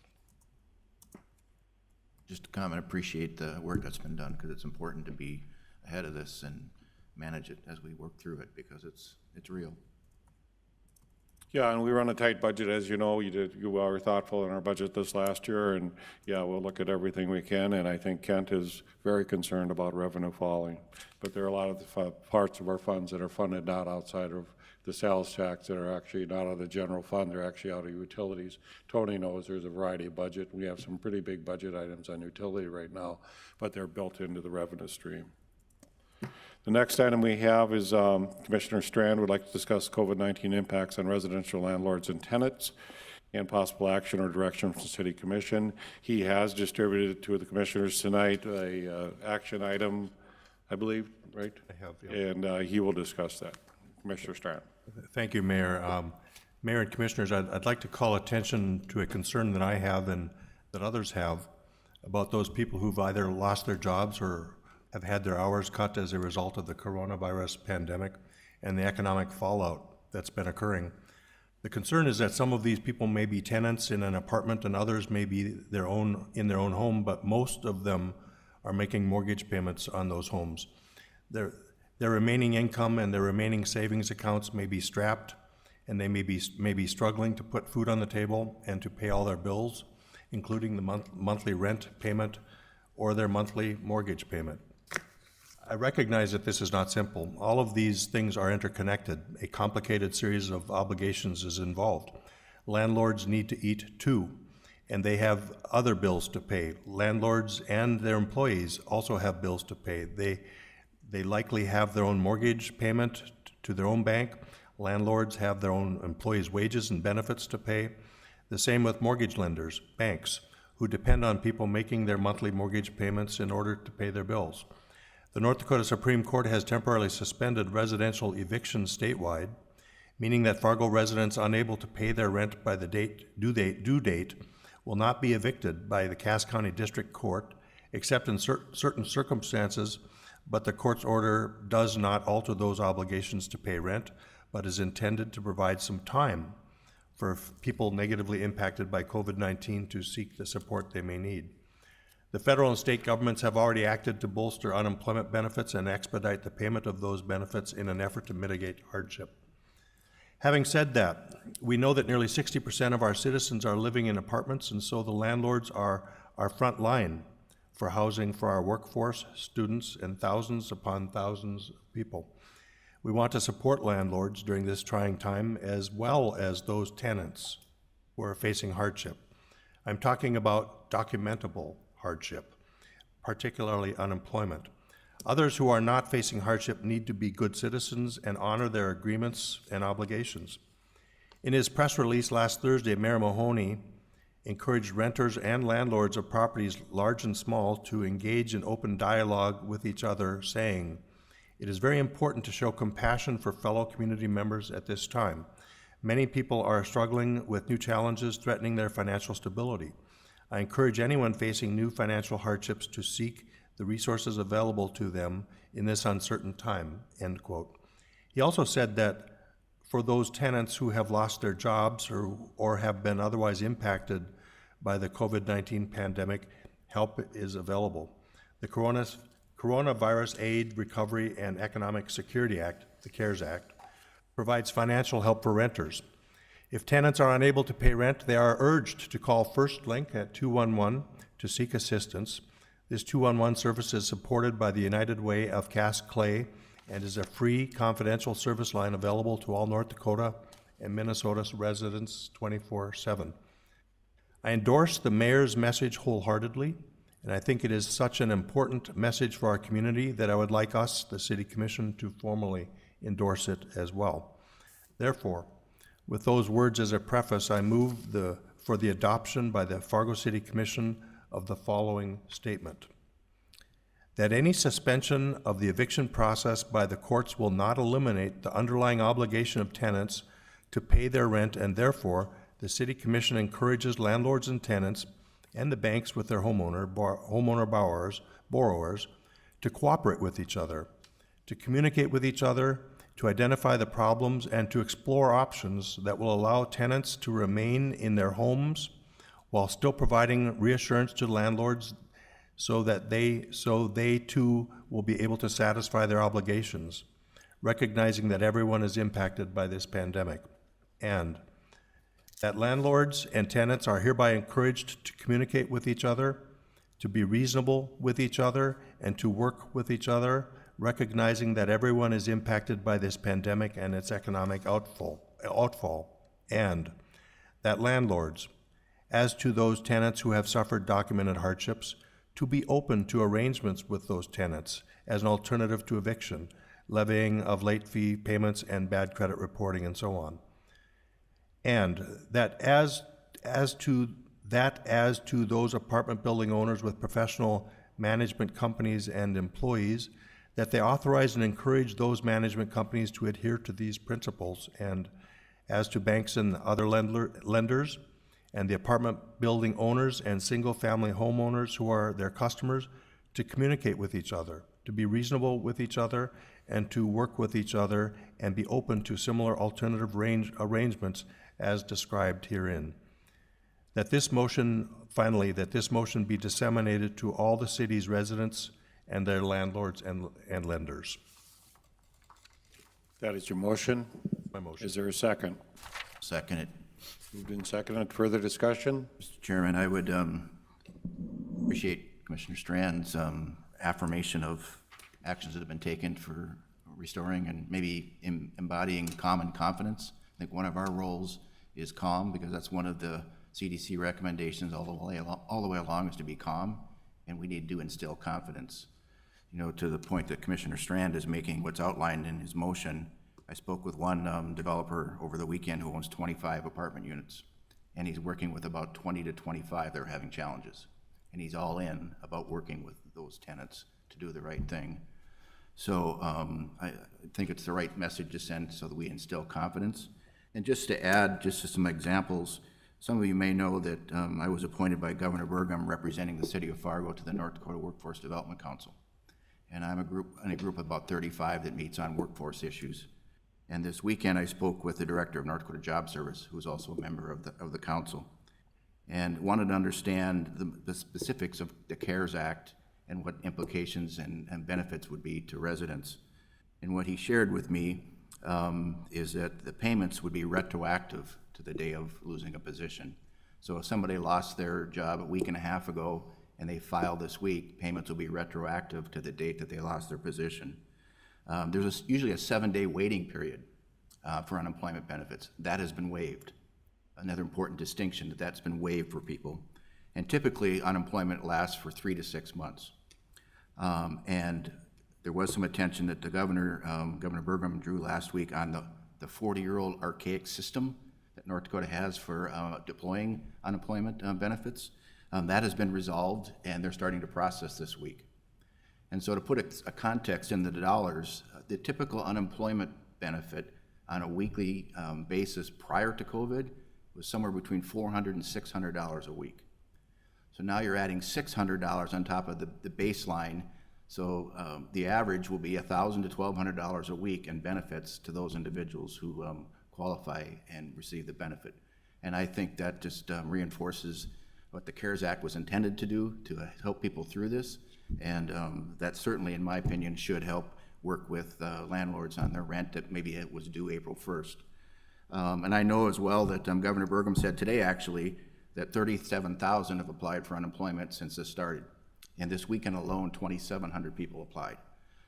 Just to comment, appreciate the work that's been done, because it's important to be ahead of this and manage it as we work through it, because it's real. Yeah, and we run a tight budget, as you know. You were thoughtful in our budget this last year, and yeah, we'll look at everything we can, and I think Kent is very concerned about revenue falling. But there are a lot of the parts of our funds that are funded not outside of the sales tax that are actually not out of the general fund, they're actually out of utilities. Tony knows there's a variety of budget. We have some pretty big budget items on utility right now, but they're built into the revenue stream. The next item we have is Commissioner Strand would like to discuss COVID-19 impacts on residential landlords and tenants and possible action or direction from the City Commission. He has distributed to the commissioners tonight a action item, I believe, right? I have, yeah. And he will discuss that. Commissioner Strand. Thank you, Mayor. Mayor and Commissioners, I'd like to call attention to a concern that I have and that others have about those people who've either lost their jobs or have had their hours cut as a result of the coronavirus pandemic and the economic fallout that's been occurring. The concern is that some of these people may be tenants in an apartment and others may be in their own home, but most of them are making mortgage payments on those homes. Their remaining income and their remaining savings accounts may be strapped, and they may be struggling to put food on the table and to pay all their bills, including the monthly rent payment or their monthly mortgage payment. I recognize that this is not simple. All of these things are interconnected. A complicated series of obligations is involved. Landlords need to eat too, and they have other bills to pay. Landlords and their employees also have bills to pay. They likely have their own mortgage payment to their own bank. Landlords have their own employees' wages and benefits to pay. The same with mortgage lenders, banks, who depend on people making their monthly mortgage payments in order to pay their bills. The North Dakota Supreme Court has temporarily suspended residential evictions statewide, meaning that Fargo residents unable to pay their rent by the due date will not be evicted by the Cass County District Court, except in certain circumstances, but the court's order does not alter those obligations to pay rent, but is intended to provide some time for people negatively impacted by COVID-19 to seek the support they may need. The federal and state governments have already acted to bolster unemployment benefits and expedite the payment of those benefits in an effort to mitigate hardship. Having said that, we know that nearly 60% of our citizens are living in apartments, and so the landlords are our front line for housing for our workforce, students, and thousands upon thousands of people. We want to support landlords during this trying time, as well as those tenants who are facing hardship. I'm talking about documentable hardship, particularly unemployment. Others who are not facing hardship need to be good citizens and honor their agreements and obligations. In his press release last Thursday, Mayor Mahoney encouraged renters and landlords of properties large and small to engage in open dialogue with each other, saying, "It is very important to show compassion for fellow community members at this time. Many people are struggling with new challenges threatening their financial stability. I encourage anyone facing new financial hardships to seek the resources available to them in this uncertain time," end quote. He also said that for those tenants who have lost their jobs or have been otherwise impacted by the COVID-19 pandemic, help is available. The Coronavirus Aid, Recovery, and Economic Security Act, the CARES Act, provides financial help for renters. If tenants are unable to pay rent, they are urged to call First Link at 211 to seek assistance. This 211 service is supported by the United Way of Cast Clay and is a free, confidential service line available to all North Dakota and Minnesota residents 24/7. I endorse the mayor's message wholeheartedly, and I think it is such an important message for our community that I would like us, the City Commission, to formally endorse it as well. Therefore, with those words as a preface, I move for the adoption by the Fargo City Commission of the following statement: that any suspension of the eviction process by the courts will not eliminate the underlying obligation of tenants to pay their rent, and therefore the City Commission encourages landlords and tenants and the banks with their borrowers to cooperate with each other, to communicate with each other, to identify the problems, and to explore options that will allow tenants to remain in their homes while still providing reassurance to landlords so they too will be able to satisfy their obligations, recognizing that everyone is impacted by this pandemic, and that landlords and tenants are hereby encouraged to communicate with each other, to be reasonable with each other, and to work with each other, recognizing that everyone is impacted by this pandemic and its economic outfall, and that landlords, as to those tenants who have suffered documented hardships, to be open to arrangements with those tenants as an alternative to eviction, levying of late fee payments and bad credit reporting and so on. And that as to those apartment building owners with professional management companies and employees, that they authorize and encourage those management companies to adhere to these principles, and as to banks and other lenders and the apartment building owners and single-family homeowners who are their customers, to communicate with each other, to be reasonable with each other, and to work with each other and be open to similar alternative arrangements as described herein. That this motion be disseminated to all the city's residents and their landlords and lenders. That is your motion? My motion. Is there a second? Second it. Moved and seconded. Further discussion? Mr. Chairman, I would appreciate Commissioner Strand's affirmation of actions that have been taken for restoring and maybe embodying calm and confidence. I think one of our roles is calm, because that's one of the CDC recommendations all the way along, is to be calm, and we need to instill confidence. You know, to the point that Commissioner Strand is making, what's outlined in his motion, I spoke with one developer over the weekend who owns 25 apartment units, and he's working with about 20 to 25 that are having challenges, and he's all in about working with those tenants to do the right thing. So I think it's the right message to send so that we instill confidence. And just to add just some examples, some of you may know that I was appointed by Governor Burgum representing the city of Fargo to the North Dakota Workforce Development Council. And I'm in a group of about 35 that meets on workforce issues. And this weekend I spoke with the director of North Dakota Job Service, who's also a member of the council, and wanted to understand the specifics of the CARES Act and what implications and benefits would be to residents. And what he shared with me is that the payments would be retroactive to the day of losing a position. So if somebody lost their job a week and a half ago and they file this week, payments will be retroactive to the date that they lost their position. There's usually a 7-day waiting period for unemployment benefits. That has been waived. Another important distinction, that's been waived for people. And typically unemployment lasts for 3 to 6 months. And there was some attention that the Governor Burgum drew last week on the 40-year-old archaic system that North Dakota has for deploying unemployment benefits. That has been resolved, and they're starting to process this week. And so to put a context in the dollars, the typical unemployment benefit on a weekly basis prior to COVID was somewhere between $400 and $600 a week. So now you're adding $600 on top of the baseline. So the average will be $1,000 to $1,200 a week in benefits to those individuals who qualify and receive the benefit. And I think that just reinforces what the CARES Act was intended to do, to help people through this. And that certainly, in my opinion, should help work with landlords on their rent that maybe it was due April 1st. And I know as well that Governor Burgum said today, actually, that 37,000 have applied for unemployment since this started. And this weekend alone, 2,700 people applied.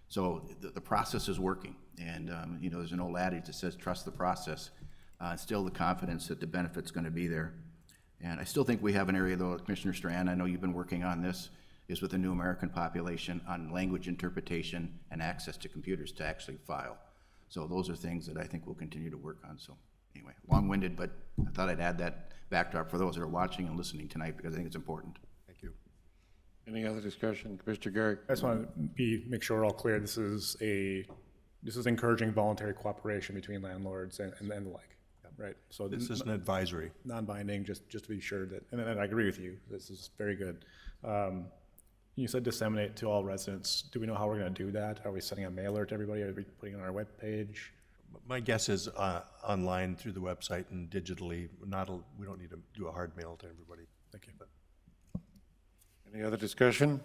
So the process is working. And you know, there's an old adage that says, trust the process. Still the confidence that the benefit's going to be there. And I still think we have an area, though, Commissioner Strand, I know you've been working on this, is with the new American population on language interpretation and access to computers to actually file. So those are things that I think we'll continue to work on. So anyway, long-winded, but I thought I'd add that backdrop for those that are watching and listening tonight because I think it's important. Thank you. Any other discussion? Commissioner Garrick? I just want to make sure we're all clear. This is encouraging voluntary cooperation between landlords and the like, right? So this is an advisory. Non-binding, just to be sure that, and I agree with you, this is very good. You said disseminate to all residents. Do we know how we're going to do that? Are we sending a mailer to everybody? Are we putting it on our webpage? My guess is online through the website and digitally. We don't need to do a hard mail to everybody. Thank you. Any other discussion?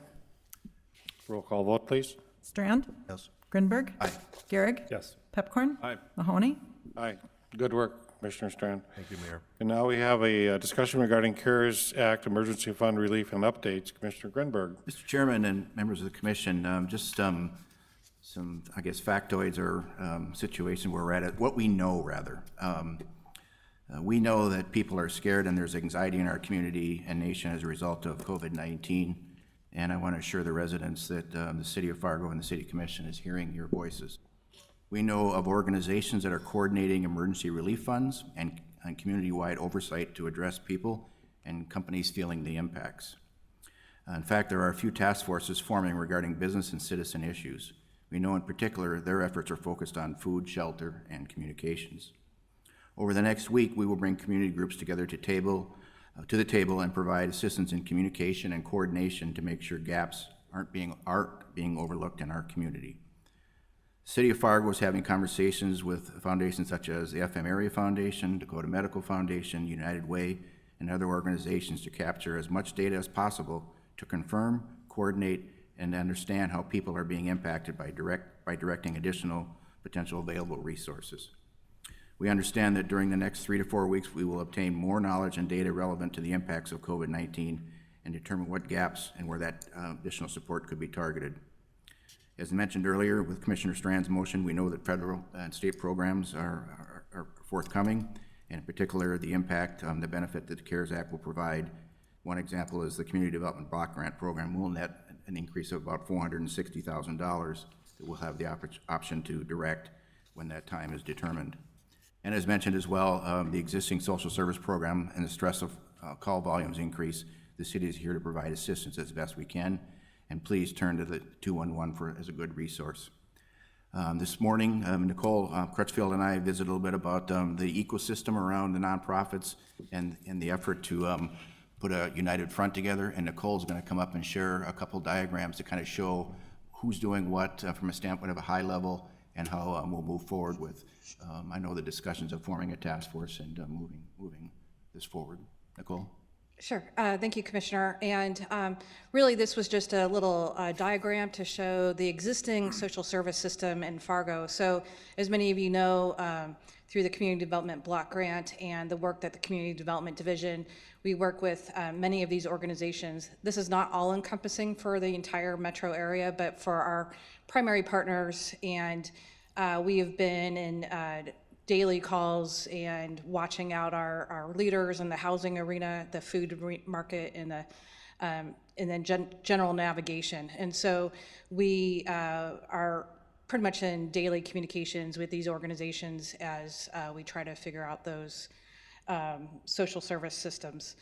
Roll call vote, please. Strand? Yes. Grinberg? Aye. Garrick? Yes. Pepcorn? Aye. Mahoney? Aye. Good work, Commissioner Strand. Thank you, Mayor. And now we have a discussion regarding CARES Act Emergency Fund Relief and Updates. Commissioner Grinberg. Mr. Chairman and members of the commission, just some, I guess, factoids or situation where we're at, what we know, rather. We know that people are scared and there's anxiety in our community and nation as a result of COVID-19. And I want to assure the residents that the City of Fargo and the City Commission is hearing your voices. We know of organizations that are coordinating emergency relief funds and community-wide oversight to address people and companies feeling the impacts. In fact, there are a few task forces forming regarding business and citizen issues. We know in particular their efforts are focused on food, shelter, and communications. Over the next week, we will bring community groups together to the table and provide assistance in communication and coordination to make sure gaps aren't being overlooked in our community. The City of Fargo is having conversations with foundations such as the FM Area Foundation, Dakota Medical Foundation, United Way, and other organizations to capture as much data as possible to confirm, coordinate, and understand how people are being impacted by directing additional potential available resources. We understand that during the next 3 to 4 weeks, we will obtain more knowledge and data relevant to the impacts of COVID-19 and determine what gaps and where that additional support could be targeted. As mentioned earlier with Commissioner Strand's motion, we know that federal and state programs are forthcoming, and in particular, the impact, the benefit that the CARES Act will provide. One example is the Community Development Block Grant Program will net an increase of about $460,000 that we'll have the option to direct when that time is determined. And as mentioned as well, the existing social service program and the stress of call volumes increase, the city is here to provide assistance as best we can. And please turn to the 211 as a good resource. This morning, Nicole Crutchfield and I visited a little bit about the ecosystem around the nonprofits and the effort to put a united front together. And Nicole's going to come up and share a couple diagrams to kind of show who's doing what from a standpoint of a high level and how we'll move forward with, I know the discussions of forming a task force and moving this forward. Nicole? Sure. Thank you, Commissioner. And really, this was just a little diagram to show the existing social service system in Fargo. So as many of you know, through the Community Development Block Grant and the work that the Community Development Division, we work with many of these organizations. This is not all encompassing for the entire metro area, but for our primary partners. And we have been in daily calls and watching out our leaders in the housing arena, the food market, and then general navigation. And so we are pretty much in daily communications with these organizations as we try to figure out those social service systems.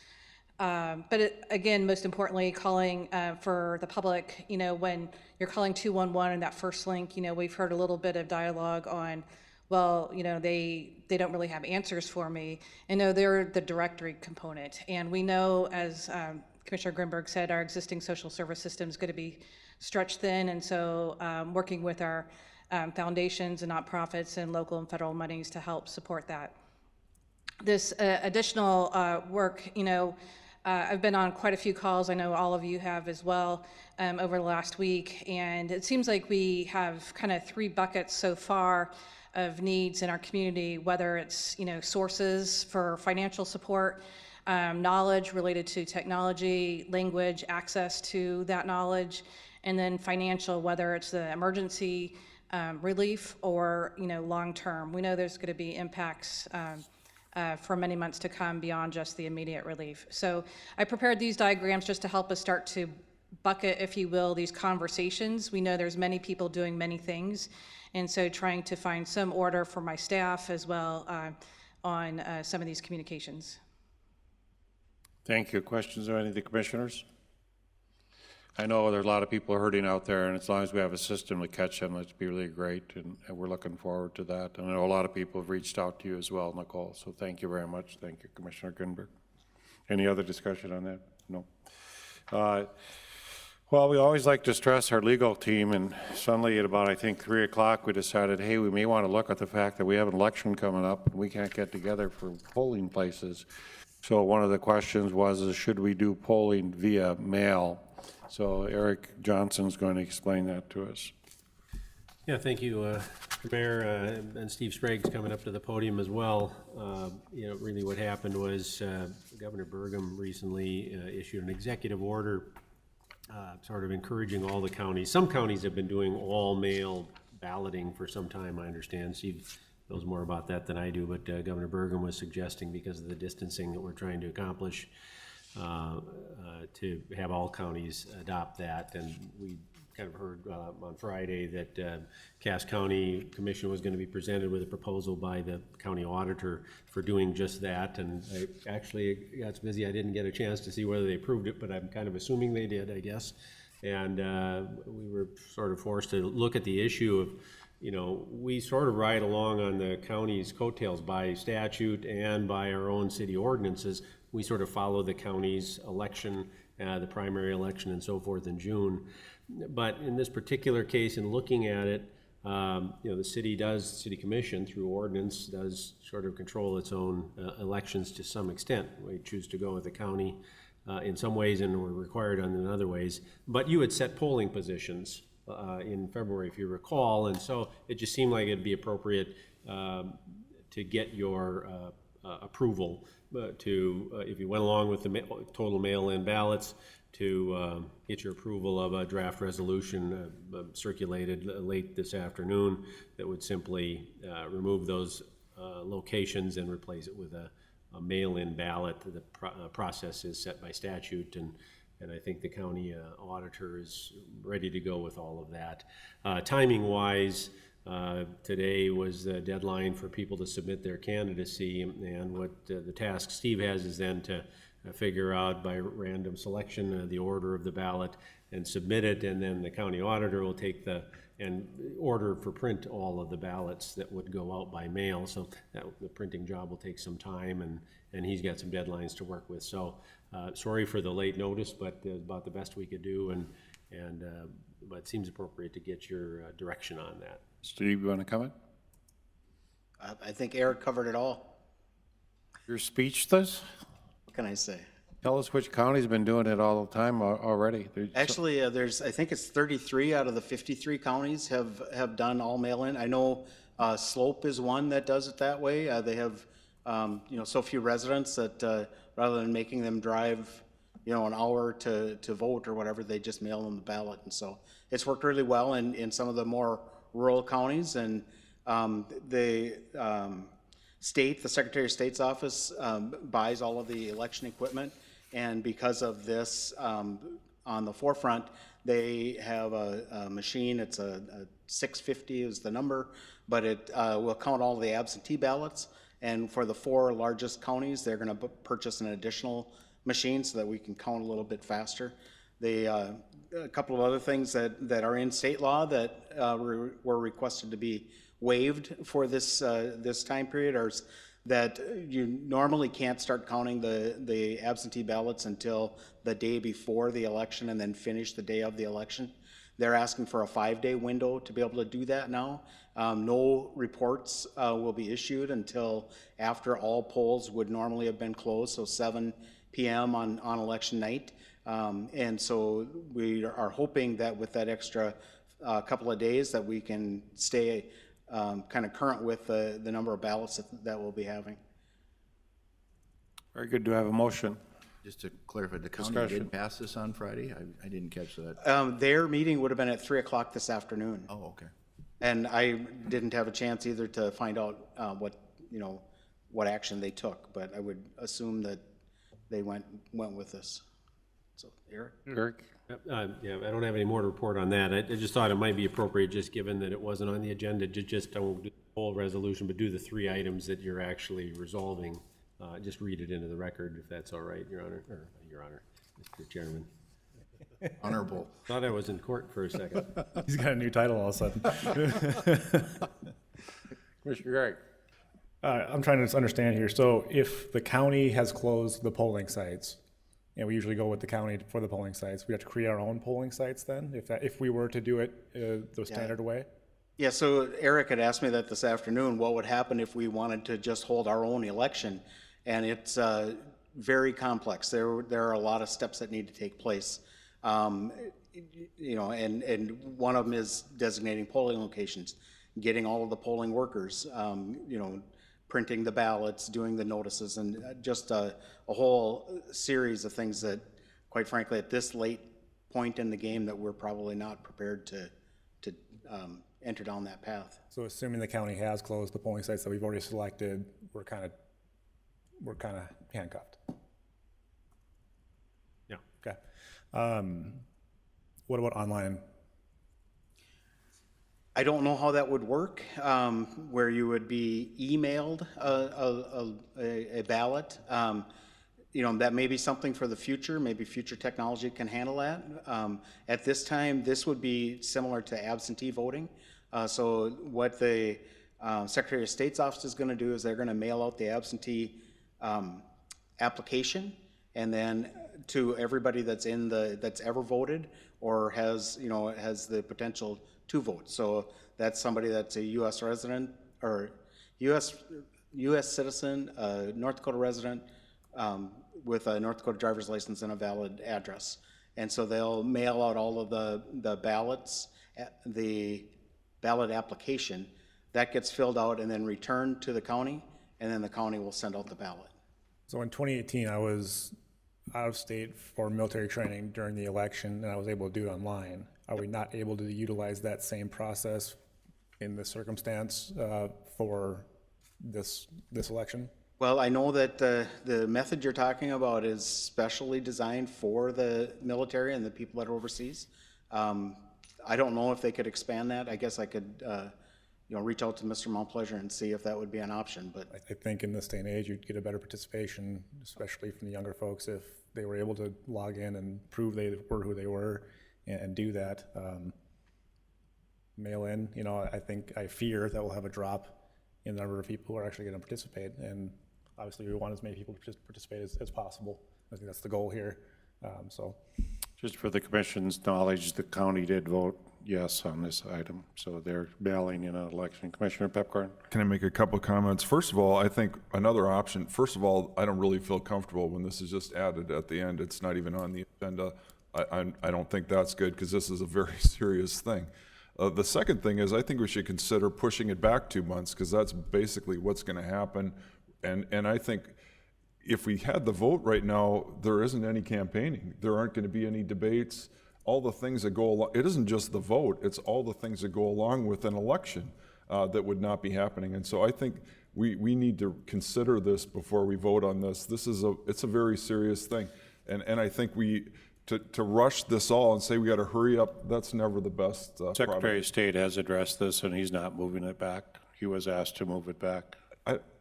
But again, most importantly, calling for the public, you know, when you're calling 211 and that first link, you know, we've heard a little bit of dialogue on, well, you know, they don't really have answers for me. And no, they're the directory component. And we know, as Commissioner Grinberg said, our existing social service system is going to be stretched thin. And so working with our foundations and nonprofits and local and federal monies to help support that. This additional work, you know, I've been on quite a few calls. I know all of you have as well over the last week. And it seems like we have kind of 3 buckets so far of needs in our community, whether it's, sources for financial support, knowledge related to technology, language, access to that knowledge, and then financial, whether it's the emergency relief or, long-term. We know there's going to be impacts for many months to come beyond just the immediate relief. So I prepared these diagrams just to help us start to bucket, if you will, these conversations. We know there's many people doing many things, and so trying to find some order for my staff as well on some of these communications. Thank you. Questions of any of the commissioners? I know there's a lot of people hurting out there, and as long as we have a system to catch them, that'd be really great, and we're looking forward to that. And I know a lot of people have reached out to you as well, Nicole, so thank you very much. Thank you, Commissioner Grinberg. Any other discussion on that? No. Well, we always like to stress our legal team, and suddenly at about, I think, 3 o'clock, we decided, hey, we may want to look at the fact that we have an election coming up, and we can't get together for polling places. So one of the questions was, should we do polling via mail? So Eric Johnson's going to explain that to us. Yeah, thank you, Mayor, and Steve Sprague's coming up to the podium as well. Really what happened was Governor Burgum recently issued an executive order sort of encouraging all the counties. Some counties have been doing all mail balloting for some time, I understand. Steve knows more about that than I do, but Governor Burgum was suggesting, because of the distancing that we're trying to accomplish, to have all counties adopt that. And we kind of heard on Friday that Cass County Commission was going to be presented with a proposal by the county auditor for doing just that. And I actually got so busy I didn't get a chance to see whether they approved it, but I'm kind of assuming they did, I guess. And we were sort of forced to look at the issue of, we sort of ride along on the county's coattails by statute and by our own city ordinances. We sort of follow the county's election, the primary election and so forth in June. But in this particular case, in looking at it, the city commission through ordinance does sort of control its own elections to some extent. We choose to go with the county in some ways, and we're required on in other ways. But you had set polling positions in February, if you recall, and so it just seemed like it'd be appropriate to get your approval if you went along with the total mail-in ballots, to get your approval of a draft resolution circulated late this afternoon that would simply remove those locations and replace it with a mail-in ballot. The process is set by statute, and I think the county auditor is ready to go with all of that. Timing-wise, today was the deadline for people to submit their candidacy, and what the task Steve has is then to figure out by random selection the order of the ballot and submit it, and then the county auditor will take and order for print all of the ballots that would go out by mail. So the printing job will take some time, and he's got some deadlines to work with. So sorry for the late notice, but about the best we could do, but it seems appropriate to get your direction on that. Steve, you want to comment? I think Eric covered it all. You're speechless? What can I say? Tell us which county's been doing it all the time already. Actually, I think it's 33 out of the 53 counties have done all mail-in. I know Slope is one that does it that way. They have so few residents that rather than making them drive an hour to vote or whatever, they just mail them the ballot. And so it's worked really well in some of the more rural counties. And the Secretary of State's office buys all of the election equipment. And because of this, on the forefront, they have a machine. It's a 650 is the number, but it will count all the absentee ballots. And for the 4 largest counties, they're going to purchase an additional machine so that we can count a little bit faster. A couple of other things that are in state law that were requested to be waived for this time period are that you normally can't start counting the absentee ballots until the day before the election and then finish the day of the election. They're asking for a 5-day window to be able to do that now. No reports will be issued until after all polls would normally have been closed, so 7 p.m. on election night. And so we are hoping that with that extra couple of days that we can stay kind of current with the number of ballots that we'll be having. Very good. Do I have a motion? Just to clarify, the county Discussion. did pass this on Friday? I didn't catch that. Their meeting would have been at 3 o'clock this afternoon. Oh, okay. And I didn't have a chance either to find out what action they took, but I would assume that they went with this. So, Eric? Eric? Yeah, I don't have any more to report on that. I just thought it might be appropriate, just given that it wasn't on the agenda, to just, I won't do the whole resolution, but do the 3 items that you're actually resolving. Just read it into the record, if that's all right, Your Honor, or Your Honor, Mr. Chairman. Honorable. Thought I was in court for a second. He's got a new title all of a sudden. Commissioner Gregg. I'm trying to understand here. So if the county has closed the polling sites, and we usually go with the county for the polling sites, we have to create our own polling sites then, if we were to do it the standard way? Yeah, so Eric had asked me that this afternoon, what would happen if we wanted to just hold our own election? And it's very complex. There are a lot of steps that need to take place. And one of them is designating polling locations, getting all of the polling workers, printing the ballots, doing the notices, and just a whole series of things that, quite frankly, at this late point in the game, that we're probably not prepared to enter down that path. So assuming the county has closed the polling sites that we've already selected, we're kind of handcuffed. Yeah. Okay. What about online? I don't know how that would work, where you would be emailed a ballot. That may be something for the future. Maybe future technology can handle that. At this time, this would be similar to absentee voting. So what the Secretary of State's office is going to do is they're going to mail out the absentee application, and then to everybody that's ever voted or has the potential to vote. So that's somebody that's a U.S. resident or U.S. citizen, North Dakota resident with a North Dakota driver's license and a valid address. And so they'll mail out all of the ballots, the ballot application. That gets filled out and then returned to the county, and then the county will send out the ballot. So in 2018, I was out of state for military training during the election, and I was able to do it online. Are we not able to utilize that same process in this circumstance for this election? Well, I know that the method you're talking about is specially designed for the military and the people that are overseas. I don't know if they could expand that. I guess I could reach out to Mr. Montplaisir and see if that would be an option. But I think in this day and age, you'd get a better participation, especially from the younger folks, if they were able to log in and prove they were who they were and do that. Mail in, I fear that we'll have a drop in the number of people who are actually going to participate. And obviously, we want as many people to participate as possible. I think that's the goal here. Just for the commission's knowledge, the county did vote yes on this item, so they're mailing in an election. Commissioner Pepcorn? Can I make a couple comments? First of all, I think another option, first of all, I don't really feel comfortable when this is just added at the end. It's not even on the agenda. I don't think that's good, because this is a very serious thing. The second thing is, I think we should consider pushing it back 2 months, because that's basically what's going to happen. And I think if we had the vote right now, there isn't any campaigning. There aren't going to be any debates. All the things that go along, it isn't just the vote, it's all the things that go along with an election that would not be happening. And so I think we need to consider this before we vote on this. It's a very serious thing. And I think to rush this all and say we got to hurry up, that's never the best Secretary of State has addressed this, and he's not moving it back. He was asked to move it back.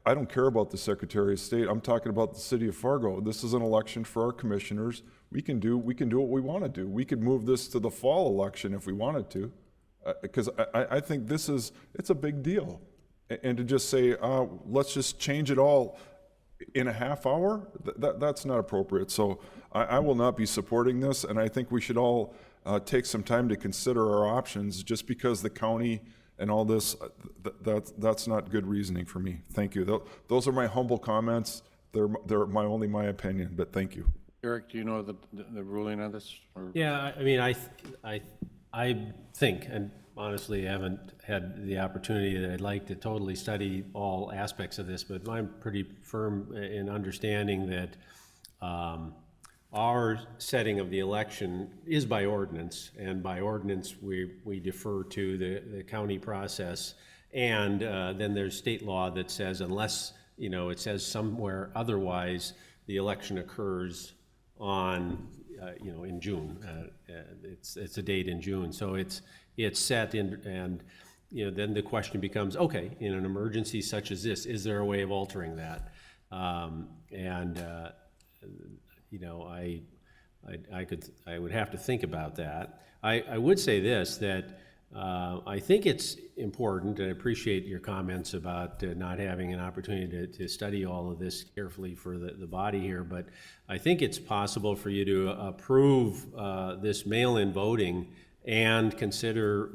I don't care about the Secretary of State. I'm talking about the city of Fargo. This is an election for our commissioners. We can do what we want to do. We could move this to the fall election if we wanted to, because I think it's a big deal. And to just say, let's just change it all in a half hour, that's not appropriate. So I will not be supporting this, and I think we should all take some time to consider our options. Just because the county and all this, that's not good reasoning for me. Thank you. Those are my humble comments. They're only my opinion, but thank you. Eric, do you know the ruling on this? Or? Yeah, I mean, I think, and honestly haven't had the opportunity that I'd like to totally study all aspects of this, but I'm pretty firm in understanding that our setting of the election is by ordinance, and by ordinance we defer to the county process, and then there's state law that says unless it says somewhere otherwise, the election occurs on in June. It's a date in June, so it's set in, and then the question becomes, okay, in an emergency such as this, is there a way of altering that? I would have to think about that. I would say this, that I think it's important, and I appreciate your comments about not having an opportunity to study all of this carefully for the body here, but I think it's possible for you to approve this mail-in voting and consider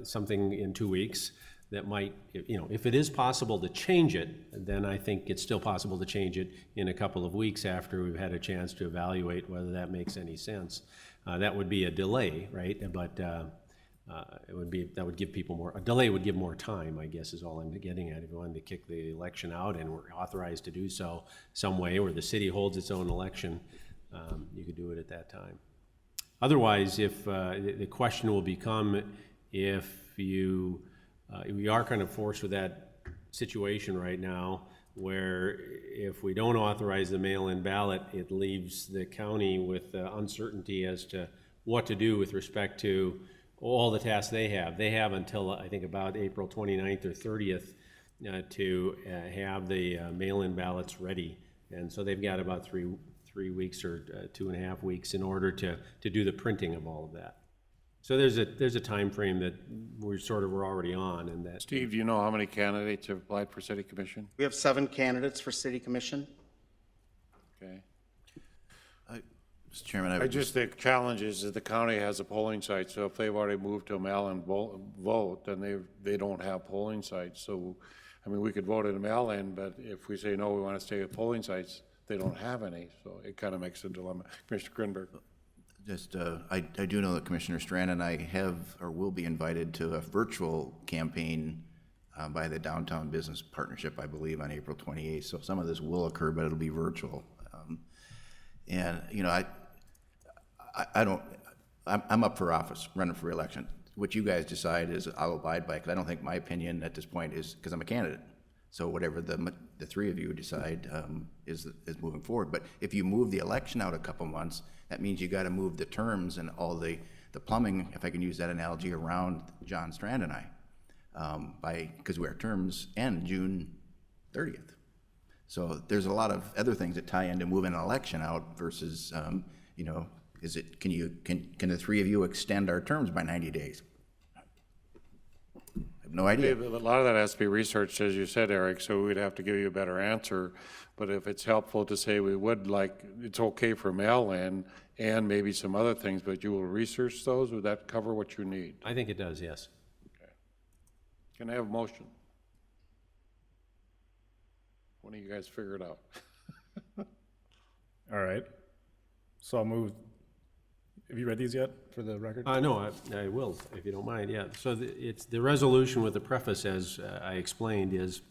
something in 2 weeks that might, if it is possible to change it, then I think it's still possible to change it in a couple of weeks after we've had a chance to evaluate whether that makes any sense. That would be a delay, right? But that would give people more, a delay would give more time, I guess is all I'm getting at. If you wanted to kick the election out and we're authorized to do so some way, where the city holds its own election, you could do it at that time. Otherwise, if the question will become, if we are kind of forced with that situation right now, where if we don't authorize the mail-in ballot, it leaves the county with uncertainty as to what to do with respect to all the tasks they have. They have until, I think, about April 29th or 30th to have the mail-in ballots ready. And so they've got about three weeks or 2.5 weeks in order to do the printing of all of that. So there's a time frame that we're already on. And that. Steve, do you know how many candidates have applied for city commission? We have 7 candidates for city commission. Okay. Mr. Chairman, I just think challenge is that the county has a polling site, so if they've already moved to a mail-in vote, then they don't have polling sites. So, I mean, we could vote in a mail-in, but if we say no, we want to stay with polling sites, they don't have any. So it kind of makes a dilemma. Commissioner Grinberg. Just, I do know that Commissioner Strand and I have or will be invited to a virtual campaign by the Downtown Business Partnership, I believe, on April 28th. So some of this will occur, but it'll be virtual. I'm up for office, running for re-election. What you guys decide is I'll abide by, because I don't think my opinion at this point is, because I'm a candidate. So whatever the 3 of you decide is moving forward. But if you move the election out a couple months, that means you got to move the terms and all the plumbing, if I can use that analogy, around John Strand and I, because our terms end June 30th. So there's a lot of other things that tie into moving an election out versus, can the 3 of you extend our terms by 90 days? I have no idea. A lot of that has to be researched, as you said, Eric, so we'd have to give you a better answer. But if it's helpful to say we would like, it's okay for mail-in and maybe some other things, but you will research those, would that cover what you need? I think it does, yes. Okay. Can I have a motion? One of you guys figure it out. All right. So I'll move. Have you read these yet for the record? No, I will, if you don't mind, yeah. So it's the resolution with the preface, as I explained, is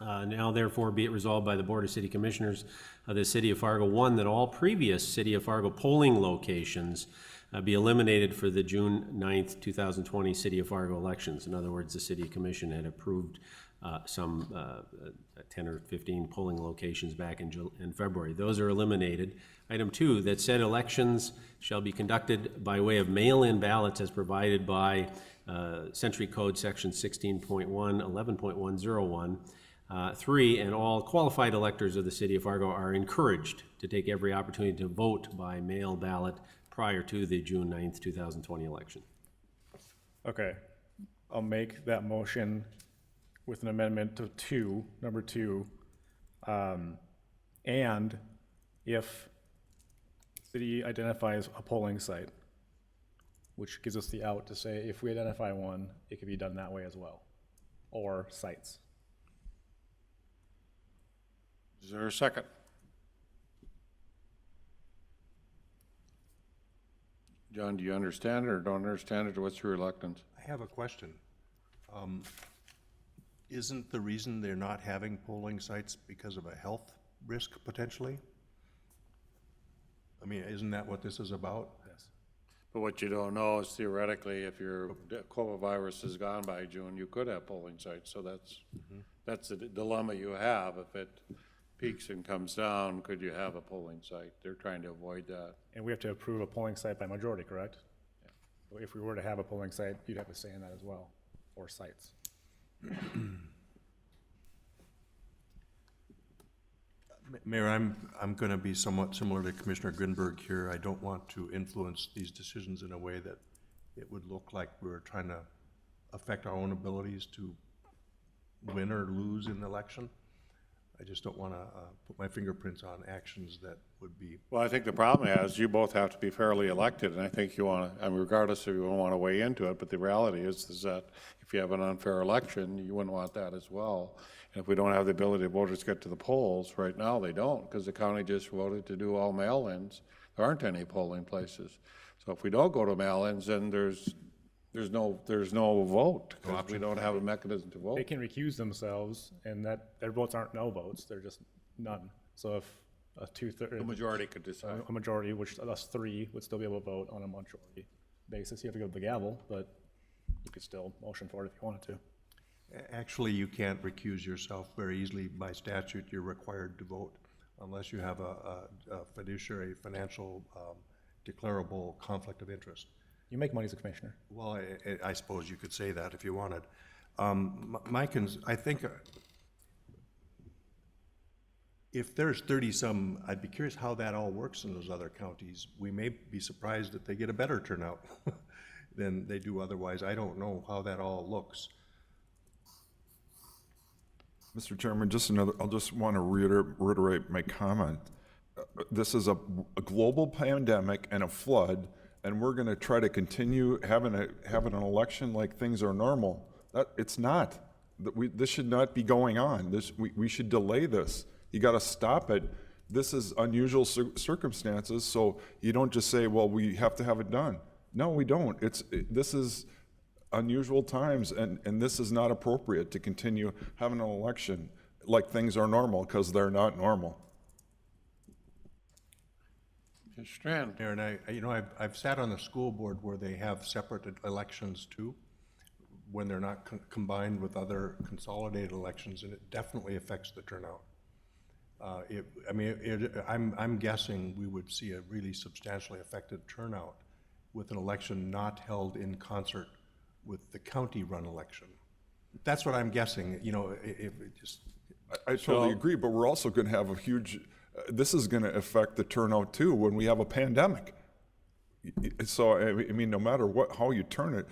now therefore be it resolved by the Board of City Commissioners of the City of Fargo, 1, that all previous City of Fargo polling locations be eliminated for the June 9th, 2020 City of Fargo elections. In other words, the City Commission had approved some 10 or 15 polling locations back in February. Those are eliminated. Item 2, that said elections shall be conducted by way of mail-in ballots as provided by Century Code Section 16.1, 11.101. 3, and all qualified electors of the City of Fargo are encouraged to take every opportunity to vote by mail ballot prior to the June 9th, 2020 election. Okay. I'll make that motion with an amendment to number 2. And if city identifies a polling site, which gives us the out to say if we identify one, it could be done that way as well, or sites. Is there a second? John, do you understand it or don't understand it, or what's your reluctance? I have a question. Isn't the reason they're not having polling sites because of a health risk potentially? I mean, isn't that what this is about? Yes. But what you don't know is theoretically, if your COVID virus is gone by June, you could have polling sites. So that's the dilemma you have. If it peaks and comes down, could you have a polling site? They're trying to avoid that. And we have to approve a polling site by majority, correct? Yeah. If we were to have a polling site, you'd have to say in that as well, or sites. Mayor, I'm going to be somewhat similar to Commissioner Grinberg here. I don't want to influence these decisions in a way that it would look like we're trying to affect our own abilities to win or lose in the election. I just don't want to put my fingerprints on actions that would be. Well, I think the problem is you both have to be fairly elected, and I think you want to, I mean, regardless if you don't want to weigh into it, but the reality is that if you have an unfair election, you wouldn't want that as well. And if we don't have the ability of voters to get to the polls, right now they don't, because the county just voted to do all mail-ins. There aren't any polling places. So if we don't go to mail-ins, then there's no vote, because we don't have a mechanism to vote. They can recuse themselves, and that their votes aren't no votes; they're just none. So if a two-thirds, The majority could decide. a majority, which us three, would still be able to vote on a majority basis. You have to go to the gavel, but you could still motion for it if you wanted to. Actually, you can't recuse yourself very easily by statute. You're required to vote unless you have a fiduciary, financial, declarable conflict of interest. You make money as a commissioner. Well, I suppose you could say that if you wanted. I think if there's 30-some, I'd be curious how that all works in those other counties. We may be surprised that they get a better turnout than they do otherwise. I don't know how that all looks. Mr. Chairman, I'll just want to reiterate my comment. This is a global pandemic and a flood, and we're going to try to continue having an election like things are normal. It's not. This should not be going on. We should delay this. You got to stop it. This is unusual circumstances, so you don't just say, well, we have to have it done. No, we don't. This is unusual times, and this is not appropriate to continue having an election like things are normal, because they're not normal. Strand. And I've sat on the school board where they have separate elections too, when they're not combined with other consolidated elections, and it definitely affects the turnout. I'm guessing we would see a really substantially affected turnout with an election not held in concert with the county-run election. That's what I'm guessing. I totally agree, but we're also going to have a huge. This is going to affect the turnout too when we have a pandemic. So I mean, no matter how you turn it,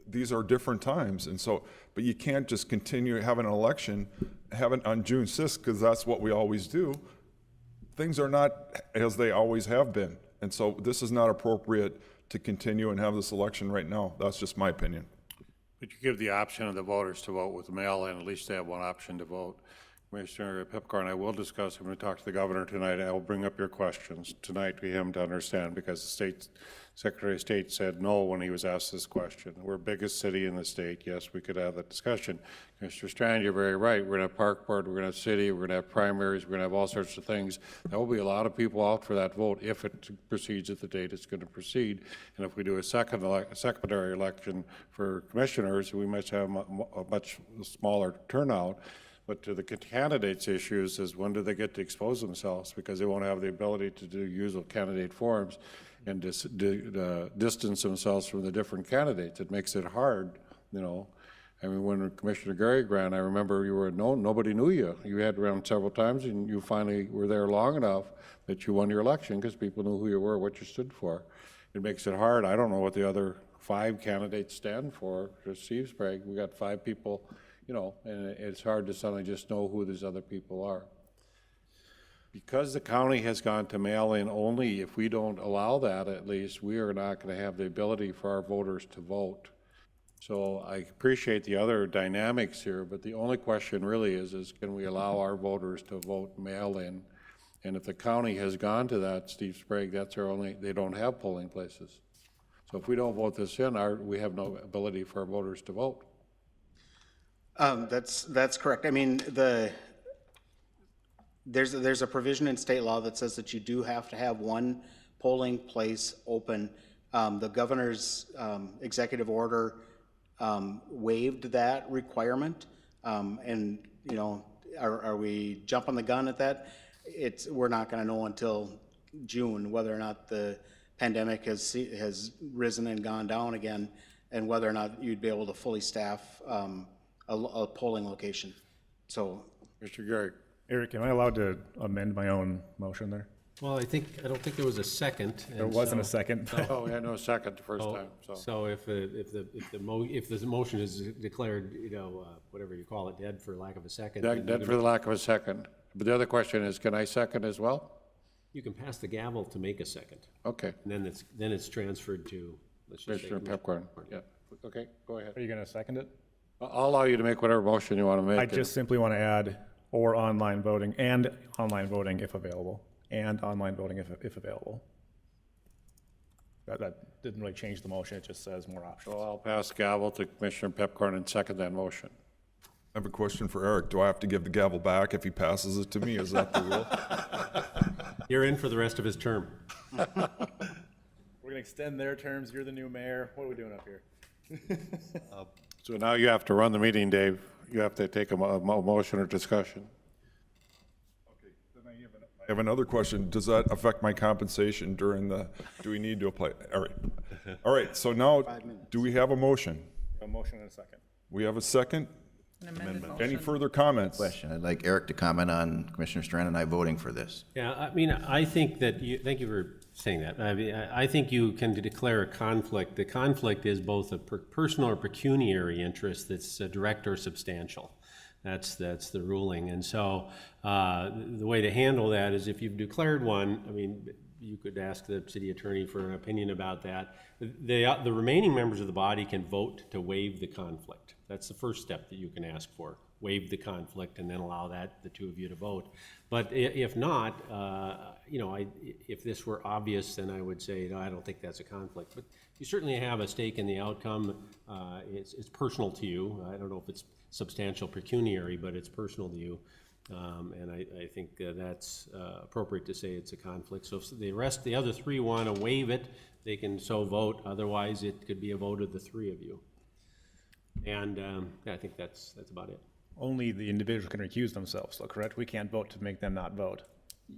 these are different times, and so. But you can't just continue having an election, have it on June 6th, because that's what we always do. Things are not as they always have been, and so this is not appropriate to continue and have this election right now. That's just my opinion. But you give the option of the voters to vote with mail-in, at least they have one option to vote. Commissioner Pipcorn, I will discuss, I'm going to talk to the governor tonight, and I will bring up your questions tonight to him to understand, because the state Secretary of State said no when he was asked this question. We're the biggest city in the state. Yes, we could have that discussion. Mr. Strand, you're very right. We're going to have park board, we're going to have city, we're going to have primaries, we're going to have all sorts of things. There will be a lot of people out for that vote if it proceeds at the date it's going to proceed. And if we do a secondary election for commissioners, we must have a much smaller turnout. But to the candidates' issues is when do they get to expose themselves, because they won't have the ability to do usual candidate forums and distance themselves from the different candidates. It makes it hard, I mean, when Commissioner Gary ran, I remember you were known, nobody knew you. You had around several times, and you finally were there long enough that you won your election because people knew who you were, what you stood for. It makes it hard. I don't know what the other 5 candidates stand for. Steve Sprague, we got 5 people, and it's hard to suddenly just know who these other people are. Because the county has gone to mail-in only, if we don't allow that, at least, we are not going to have the ability for our voters to vote. So I appreciate the other dynamics here, but the only question really is can we allow our voters to vote mail-in? And if the county has gone to that, Steve Sprague, that's their only, they don't have polling places. So if we don't vote this in, we have no ability for our voters to vote. That's correct. I mean, there's a provision in state law that says that you do have to have one polling place open. The governor's executive order waived that requirement. And, you know, are we jumping the gun at that? We're not going to know until June whether or not the pandemic has risen and gone down again, and whether or not you'd be able to fully staff a polling location. So, Mr. Gehrig. Eric, am I allowed to amend my own motion there? Well, I don't think there was a second. There wasn't a second. Oh, we had no second the first time, so. So if the motion is declared, you know, whatever you call it, dead for lack of a second. Dead for the lack of a second. But the other question is, can I second as well? You can pass the gavel to make a second. Okay. And then it's transferred to, let's just say. Commissioner Pepcorn. Yeah. Okay, go ahead. Are you going to second it? I'll allow you to make whatever motion you want to make. I just simply want to add or online voting and online voting if available, and online voting if available. That didn't really change the motion, it just says more options. So I'll pass gavel to Commissioner Pepcorn and second that motion. I have a question for Eric. Do I have to give the gavel back if he passes it to me? Is that the rule? You're in for the rest of his term. We're going to extend their terms. You're the new mayor. What are we doing up here? So now you have to run the meeting, Dave. You have to take a motion or discussion. Okay, then I have another question. Does that affect my compensation during do we need to apply? All right. All right, so now, do we have a motion? A motion and a second. We have a second? An amended Any motion. further comments? Question, I'd like Eric to comment on Commissioner Strand and I voting for this. Yeah, I mean, I think that thank you for saying that. I mean, I think you can declare a conflict. The conflict is both a personal or pecuniary interest that's direct or substantial. That's the ruling. And so the way to handle that is if you've declared one, I mean, you could ask the city attorney for an opinion about that. The remaining members of the body can vote to waive the conflict. That's the first step that you can ask for. Waive the conflict and then allow the two of you to vote. But if not, you know, if this were obvious, then I would say, no, I don't think that's a conflict. But you certainly have a stake in the outcome. It's personal to you. I don't know if it's substantial pecuniary, but it's personal to you. And I think that's appropriate to say it's a conflict. So if the other three want to waive it, they can so vote. Otherwise, it could be a vote of the three of you. And I think that's about it. Only the individual can recuse themselves, though, correct? We can't vote to make them not vote.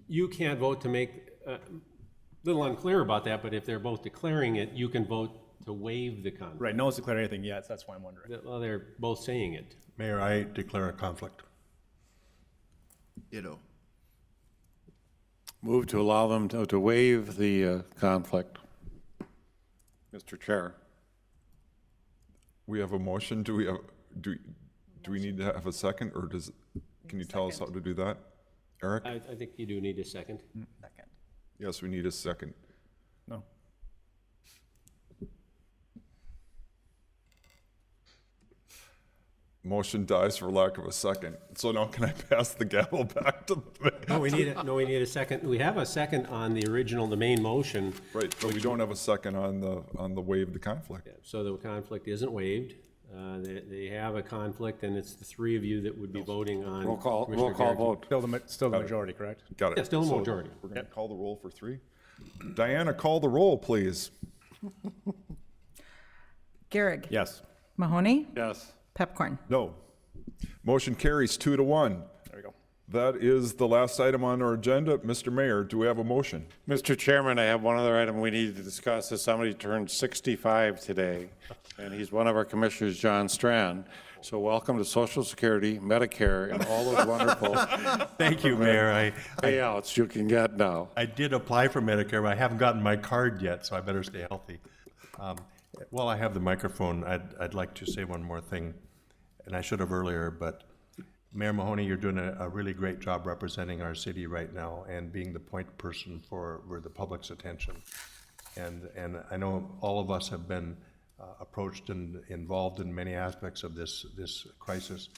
You can't vote to make, a little unclear about that, but if they're both declaring it, you can vote to waive the conflict. Right, no one's declared anything yet, so that's why I'm wondering. Well, they're both saying it. Mayor, I declare a conflict. Ditto. Move to allow them to waive the conflict. Mr. Chair. We have a motion. Do we need to have a second, or can you tell us how to do that? Eric? I think you do need a second. Second. Yes, we need a second. No. Motion dies for lack of a second. So now can I pass the gavel back to the mayor? No, we need a second. We have a second on the original, the main motion. Right, but we don't have a second on the waive the conflict. Yeah, so the conflict isn't waived. They have a conflict, and it's the three of you that would be voting on. Roll call Commissioner vote. Still the majority, correct? Got it. Yeah, still a So majority. We're going to call the roll for three. Diana, call the roll, please. Gehrig. Yes. Mahoney. Yes. Pepcorn. No. Motion carries 2-1. There we go. That is the last item on our agenda. Mr. Mayor, do we have a motion? Mr. Chairman, I have one other item we need to discuss. Is somebody turned 65 today, and he's one of our commissioners, John Strand. So welcome to Social Security, Medicare, and all those wonderful Thank you, Mayor. payouts you can get now. I did apply for Medicare, but I haven't gotten my card yet, so I better stay healthy. While I have the microphone, I'd like to say one more thing, and I should have earlier, but Mayor Mahoney, you're doing a really great job representing our city right now and being the point person for the public's attention. And I know all of us have been approached and involved in many aspects of this crisis,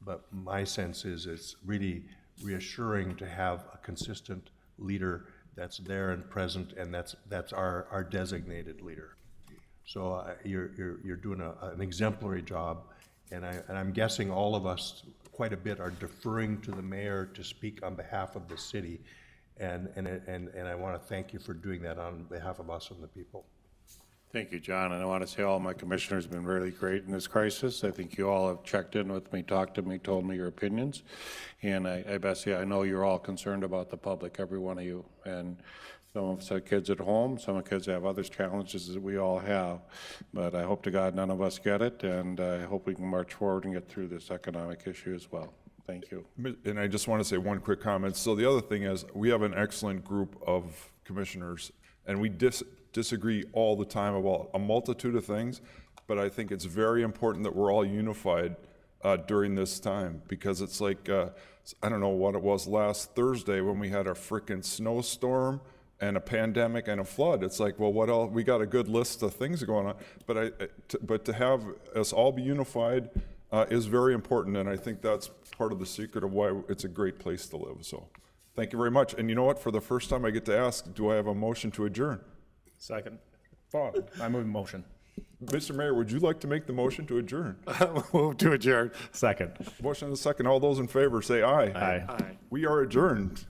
but my sense is it's really reassuring to have a consistent leader that's there and present, and that's our designated leader. So you're doing an exemplary job, and I'm guessing all of us quite a bit are deferring to the mayor to speak on behalf of the city, and I want to thank you for doing that on behalf of us and the people. Thank you, John, and I want to say all my commissioners have been really great in this crisis. I think you all have checked in with me, talked to me, told me your opinions, and Bessie, I know you're all concerned about the public, every one of you, and some of us have kids at home, some of the kids have other challenges that we all have, but I hope to God none of us get it, and I hope we can march forward and get through this economic issue as well. Thank you. And I just want to say one quick comment. So the other thing is, we have an excellent group of commissioners, and we disagree all the time about a multitude of things, but I think it's very important that we're all unified during this time, because it's like, I don't know what it was last Thursday when we had a frickin' snowstorm and a pandemic and a flood. It's like, well, what else? We got a good list of things going on, but to have us all be unified is very important, and I think that's part of the secret of why it's a great place to live. So thank you very much. And you know what? For the first time I get to ask, do I have a motion to adjourn? Second. Bob, I move motion. Mr. Mayor, would you like to make the motion to adjourn? Move to adjourn. Second. Motion and a second. All those in favor say aye. Aye. We are adjourned.